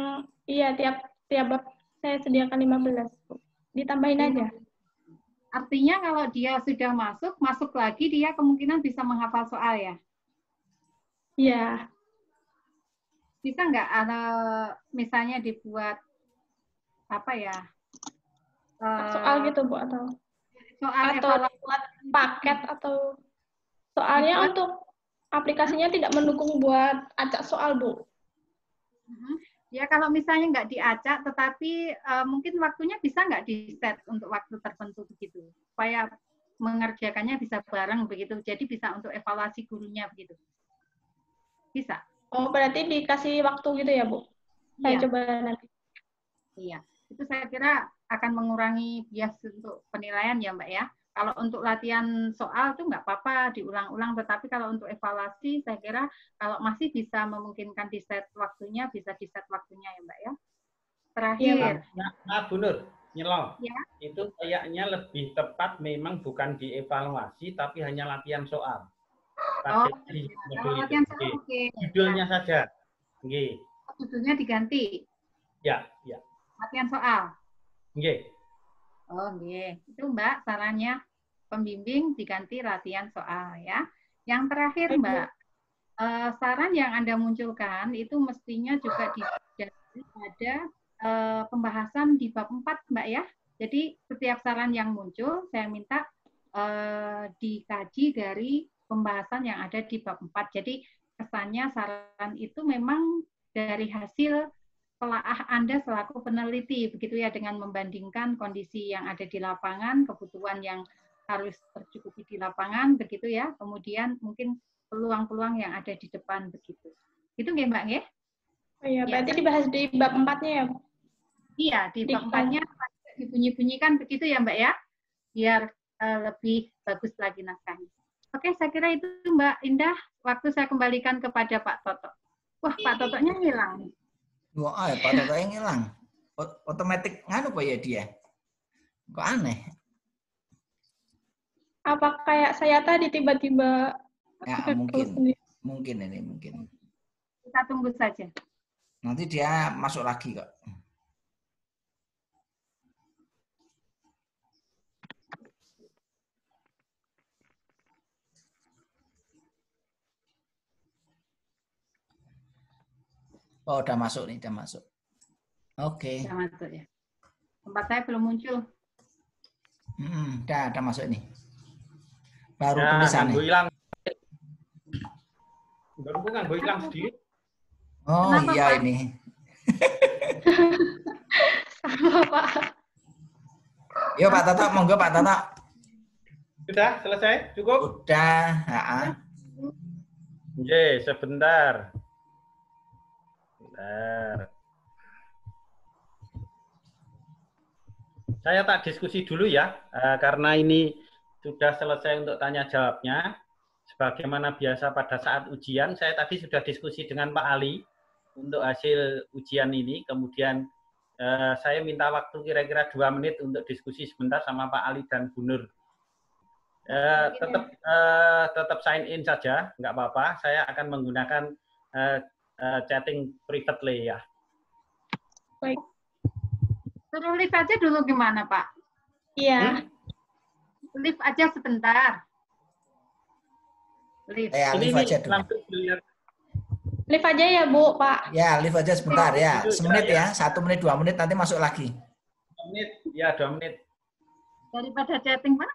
Speaker 3: iya, tiap bab saya sediakan 15. Ditambahin aja.
Speaker 4: Artinya kalau dia sudah masuk lagi, dia kemungkinan bisa menghafal soal ya?
Speaker 3: Iya.
Speaker 4: Bisa nggak, misalnya dibuat, apa ya,
Speaker 3: soal gitu Bu atau
Speaker 4: buat
Speaker 3: paket atau soalnya untuk aplikasinya tidak mendukung buat acak soal Bu.
Speaker 4: Ya kalau misalnya nggak diacak tetapi mungkin waktunya bisa nggak di set untuk waktu tertentu begitu supaya mengerjakannya bisa bareng begitu, jadi bisa untuk evaluasi gurunya begitu, bisa?
Speaker 3: Oh berarti dikasih waktu gitu ya Bu? Saya coba nanti.
Speaker 4: Iya, itu saya kira akan mengurangi bias untuk penilaian ya Mbak ya. Kalau untuk latihan soal tuh nggak apa-apa diulang-ulang, tetapi kalau untuk evaluasi saya kira kalau masih bisa memungkinkan di set waktunya, bisa di set waktunya ya Mbak ya. Terakhir.
Speaker 2: Maaf Bu Nur, nyelong.
Speaker 4: Ya.
Speaker 2: Itu kayaknya lebih tepat memang bukan dievaluasi, tapi hanya latihan soal.
Speaker 4: Latihan soal oke.
Speaker 2: Judulnya saja. Oke.
Speaker 4: Judulnya diganti.
Speaker 2: Ya, ya.
Speaker 4: Latihan soal.
Speaker 2: Oke.
Speaker 4: Oh, nggih. Itu Mbak sarannya pembimbing diganti latihan soal ya. Yang terakhir Mbak, saran yang Anda munculkan itu mestinya juga didasari pada pembahasan di bab 4 Mbak ya. Jadi setiap saran yang muncul saya minta dikaji dari pembahasan yang ada di bab 4. Jadi kesannya saran itu memang dari hasil telaah Anda selaku peneliti, begitu ya, dengan membandingkan kondisi yang ada di lapangan, kebutuhan yang harus tercukupi di lapangan, begitu ya, kemudian mungkin peluang-peluang yang ada di depan, begitu. Itu nggih Mbak, nggih?
Speaker 3: Oh iya, berarti dibahas di bab 4-nya ya, Bu?
Speaker 4: Iya, di bab 4-nya dibunyi-bunyikan begitu ya Mbak ya, biar lebih bagus lagi naskahnya. Oke, saya kira itu Mbak Indah, waktu saya kembalikan kepada Pak Toto. Wah, Pak Totonya hilang.
Speaker 1: Wah, Pak Toto yang hilang. Otomatis nganu apa ya dia? Kok aneh?
Speaker 3: Apa kayak saya tadi tiba-tiba
Speaker 1: Ya, mungkin ini mungkin.
Speaker 4: Kita tunggu saja.
Speaker 1: Nanti dia masuk lagi kok. Oh, udah masuk nih, udah masuk. Oke.
Speaker 4: Udah masuk ya. Tempat saya belum muncul.
Speaker 1: Udah masuk ini. Baru
Speaker 2: Ya,
Speaker 1: tulisan nih.
Speaker 2: Hilang. Baru kan hilang sedikit.
Speaker 1: Oh
Speaker 4: Kenapa,
Speaker 1: iya
Speaker 4: Pak?
Speaker 1: ini.
Speaker 3: Sama Pak.
Speaker 1: Yuk Pak Toto, monggo Pak Toto.
Speaker 2: Sudah selesai? Cukup?
Speaker 1: Udah.
Speaker 2: Oke, sebentar. Saya tak diskusi dulu ya, karena ini sudah selesai untuk tanya jawabnya. Sebagaimana biasa pada saat ujian, saya tadi sudah diskusi dengan Pak Ali untuk hasil ujian ini. Kemudian saya minta waktu kira-kira 2 menit untuk diskusi sebentar sama Pak Ali dan Bu Nur. Tetap sign in saja, nggak apa-apa. Saya akan menggunakan chatting privately ya.
Speaker 3: Baik.
Speaker 4: Suruh live aja dulu gimana Pak?
Speaker 3: Iya.
Speaker 4: Live aja sebentar. Live.
Speaker 1: Live aja dulu.
Speaker 3: Live aja ya Bu, Pak.
Speaker 1: Ya, live aja sebentar ya. Semenit ya, 1 menit, 2 menit nanti masuk lagi.
Speaker 2: 2 menit, ya 2 menit.
Speaker 4: Daripada chatting Pak?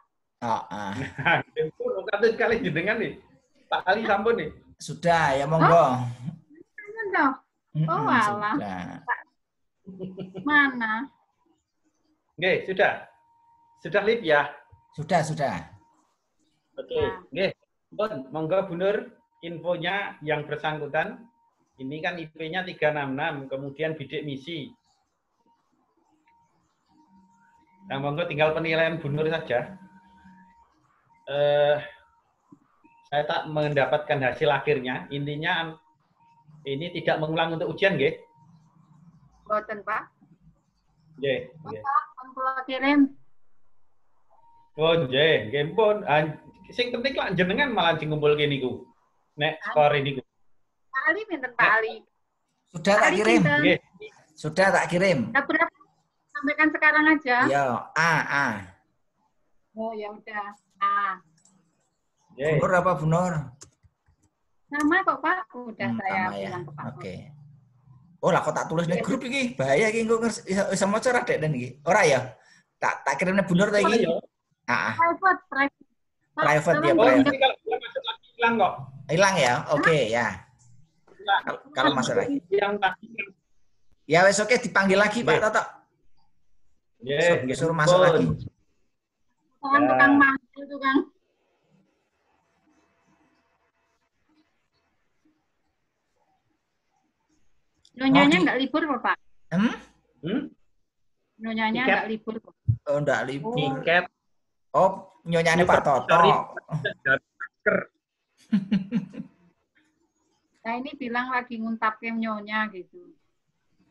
Speaker 2: Kata sekali jenengan nih, Pak Ali sampun nih.
Speaker 1: Sudah, ya monggo.
Speaker 4: Oh alah. Mana?
Speaker 2: Oke, sudah. Sudah live ya?
Speaker 1: Sudah.
Speaker 2: Oke, oke. Monggo Bu Nur, infonya yang bersangkutan. Ini kan IP-nya 366, kemudian bidik misi. Nah, monggo tinggal penilaian Bu Nur saja. Saya tak mendapatkan hasil akhirnya. Intinya ini tidak mengulang untuk ujian, nggih?
Speaker 4: Boten, Pak.
Speaker 2: Nggih, nggih.
Speaker 4: Pak, kirim.
Speaker 2: Oh, nggih, nggih pun. Sing penting lah jenengan malah sing ngumpulke niku. Nek skor ini.
Speaker 4: Pak Ali pinten Pak Ali?
Speaker 1: Sudah tak kirim.
Speaker 2: Nggih.
Speaker 1: Sudah tak kirim.
Speaker 4: Berapa? Sampaikan sekarang aja.
Speaker 1: Ya, A.
Speaker 4: Oh, ya udah. A.
Speaker 1: Bu Nur apa Bu Nur?
Speaker 4: Nama kok Pak? Udah saya
Speaker 1: ya.
Speaker 4: bilang ke Pak.
Speaker 1: Oke. Oh lah kok tak tulis ning grup iki. Bahaya iki engko iso maca ra dek iki. Ora ya? Tak kirimne Bu Nur ta iki. Private ya,
Speaker 2: Oh,
Speaker 1: private.
Speaker 2: ini kalau masuk lagi hilang kok.
Speaker 1: Hilang ya? Oke, ya. Kalau masuk lagi.
Speaker 2: Yang tadi.
Speaker 1: Ya wes oke dipanggil lagi Pak Toto. Suruh masuk lagi.
Speaker 4: Tukang manggil, tukang. Nyonyanya nggak libur Pak? Nyonyanya
Speaker 2: Tiket.
Speaker 4: nggak libur.
Speaker 1: Oh, enggak libur.
Speaker 2: Tiket.
Speaker 1: Oh, nyonyanya Pak Toto.
Speaker 2: Masker.
Speaker 4: Nah ini bilang lagi nguntapin nyonya gitu.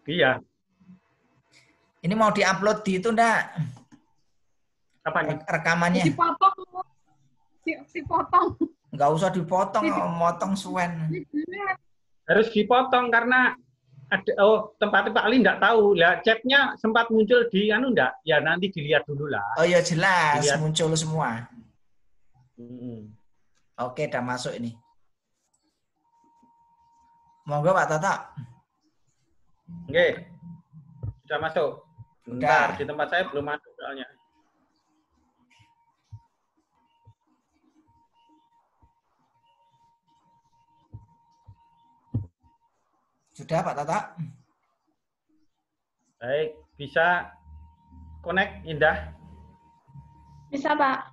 Speaker 2: Iya.
Speaker 1: Ini mau diupload di itu enggak?
Speaker 2: Apa nih?
Speaker 1: Rekamannya.
Speaker 4: Dipotong, dipotong.
Speaker 1: Enggak usah dipotong, motong suwen.
Speaker 2: Harus dipotong karena ada tempatnya Pak Ali enggak tahu. Lah chatnya sempat muncul di anu enggak? Ya nanti dilihat dulu lah.
Speaker 1: Oh ya jelas,
Speaker 2: Dilihat.
Speaker 1: muncul semua.
Speaker 2: Hmm.
Speaker 1: Oke, udah masuk ini. Monggo Pak Toto.
Speaker 2: Oke. Sudah masuk. Bentar,
Speaker 1: Udah.
Speaker 2: di tempat saya belum masuk soalnya.
Speaker 1: Sudah Pak Toto?
Speaker 2: Baik, bisa connect Indah?
Speaker 3: Bisa, Pak.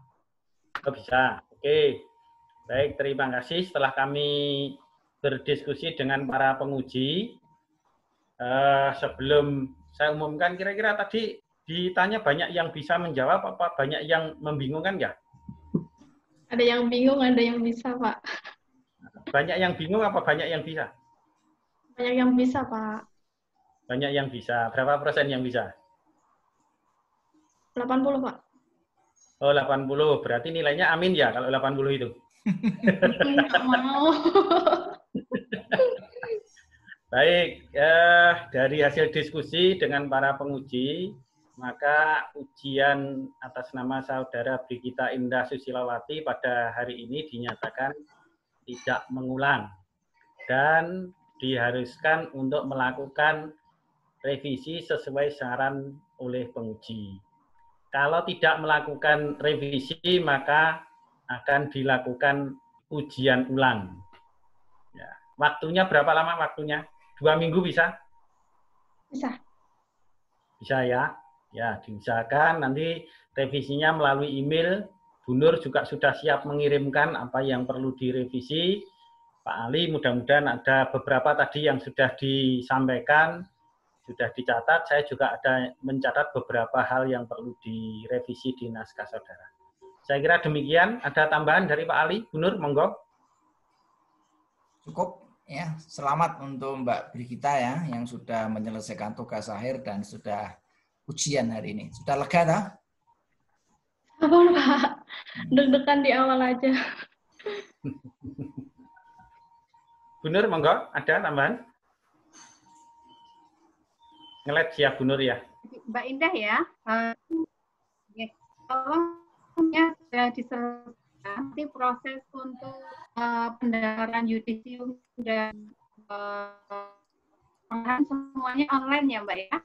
Speaker 2: Oh, bisa. Oke. Baik, terima kasih. Setelah kami berdiskusi dengan para penguji, sebelum saya umumkan, kira-kira tadi ditanya banyak yang bisa menjawab, apa banyak yang membingungkan ya?
Speaker 3: Ada yang bingung, ada yang bisa, Pak.
Speaker 2: Banyak yang bingung apa banyak yang bisa?
Speaker 3: Banyak yang bisa, Pak.
Speaker 2: Banyak yang bisa. Berapa persen yang bisa?
Speaker 3: 80, Pak.
Speaker 2: Oh, 80. Berarti nilainya amin ya kalau 80 itu?
Speaker 3: Enggak mau.
Speaker 2: Baik, dari hasil diskusi dengan para penguji, maka ujian atas nama Saudara Brigita Indah Susilawati pada hari ini dinyatakan tidak mengulang dan diharuskan untuk melakukan revisi sesuai saran oleh penguji. Kalau tidak melakukan revisi, maka akan dilakukan ujian ulang. Ya. Waktunya berapa lama waktunya? 2 minggu bisa?
Speaker 3: Bisa.
Speaker 2: Bisa ya? Ya, diusahakan nanti revisinya melalui email. Bu Nur juga sudah siap mengirimkan apa yang perlu direvisi. Pak Ali, mudah-mudahan ada beberapa tadi yang sudah disampaikan, sudah dicatat. Saya juga ada mencatat beberapa hal yang perlu direvisi di naskah saudara. Saya kira demikian. Ada tambahan dari Pak Ali? Bu Nur, monggo.
Speaker 1: Cukup ya. Selamat untuk Mbak Brigita ya yang sudah menyelesaikan tugas akhir dan sudah ujian hari ini. Sudah lega tak?
Speaker 3: Sabar, Pak. Deg-degan di awal aja.
Speaker 2: Bu Nur, monggo. Ada tambahan? Ngelet siap Bu Nur ya.
Speaker 4: Mbak Indah ya, tolong ya sudah diselesaikan nanti proses untuk pendaftaran yudisium dan semuanya online ya Mbak ya.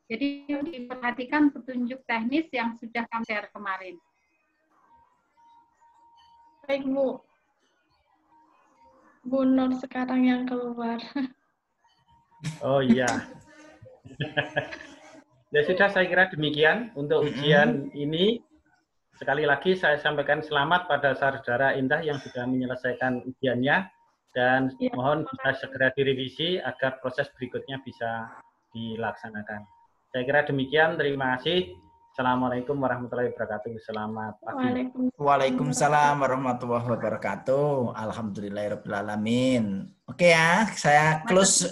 Speaker 4: Jadi diperhatikan petunjuk teknis yang sudah kami share kemarin.
Speaker 3: Baik, Bu. Bu Nur sekarang yang keluar.
Speaker 2: Oh iya. Ya sudah, saya kira demikian untuk ujian ini. Sekali lagi saya sampaikan selamat pada saudara Indah yang sudah menyelesaikan ujiannya dan
Speaker 3: Ya,
Speaker 2: mohon bisa segera direvisi agar proses berikutnya bisa dilaksanakan. Saya kira demikian. Terima kasih. Assalamualaikum warahmatullahi wabarakatuh. Selamat pagi.
Speaker 1: Waalaikumsalam warahmatullahi wabarakatuh. Alhamdulillahirabbil alamin. Oke ya, saya close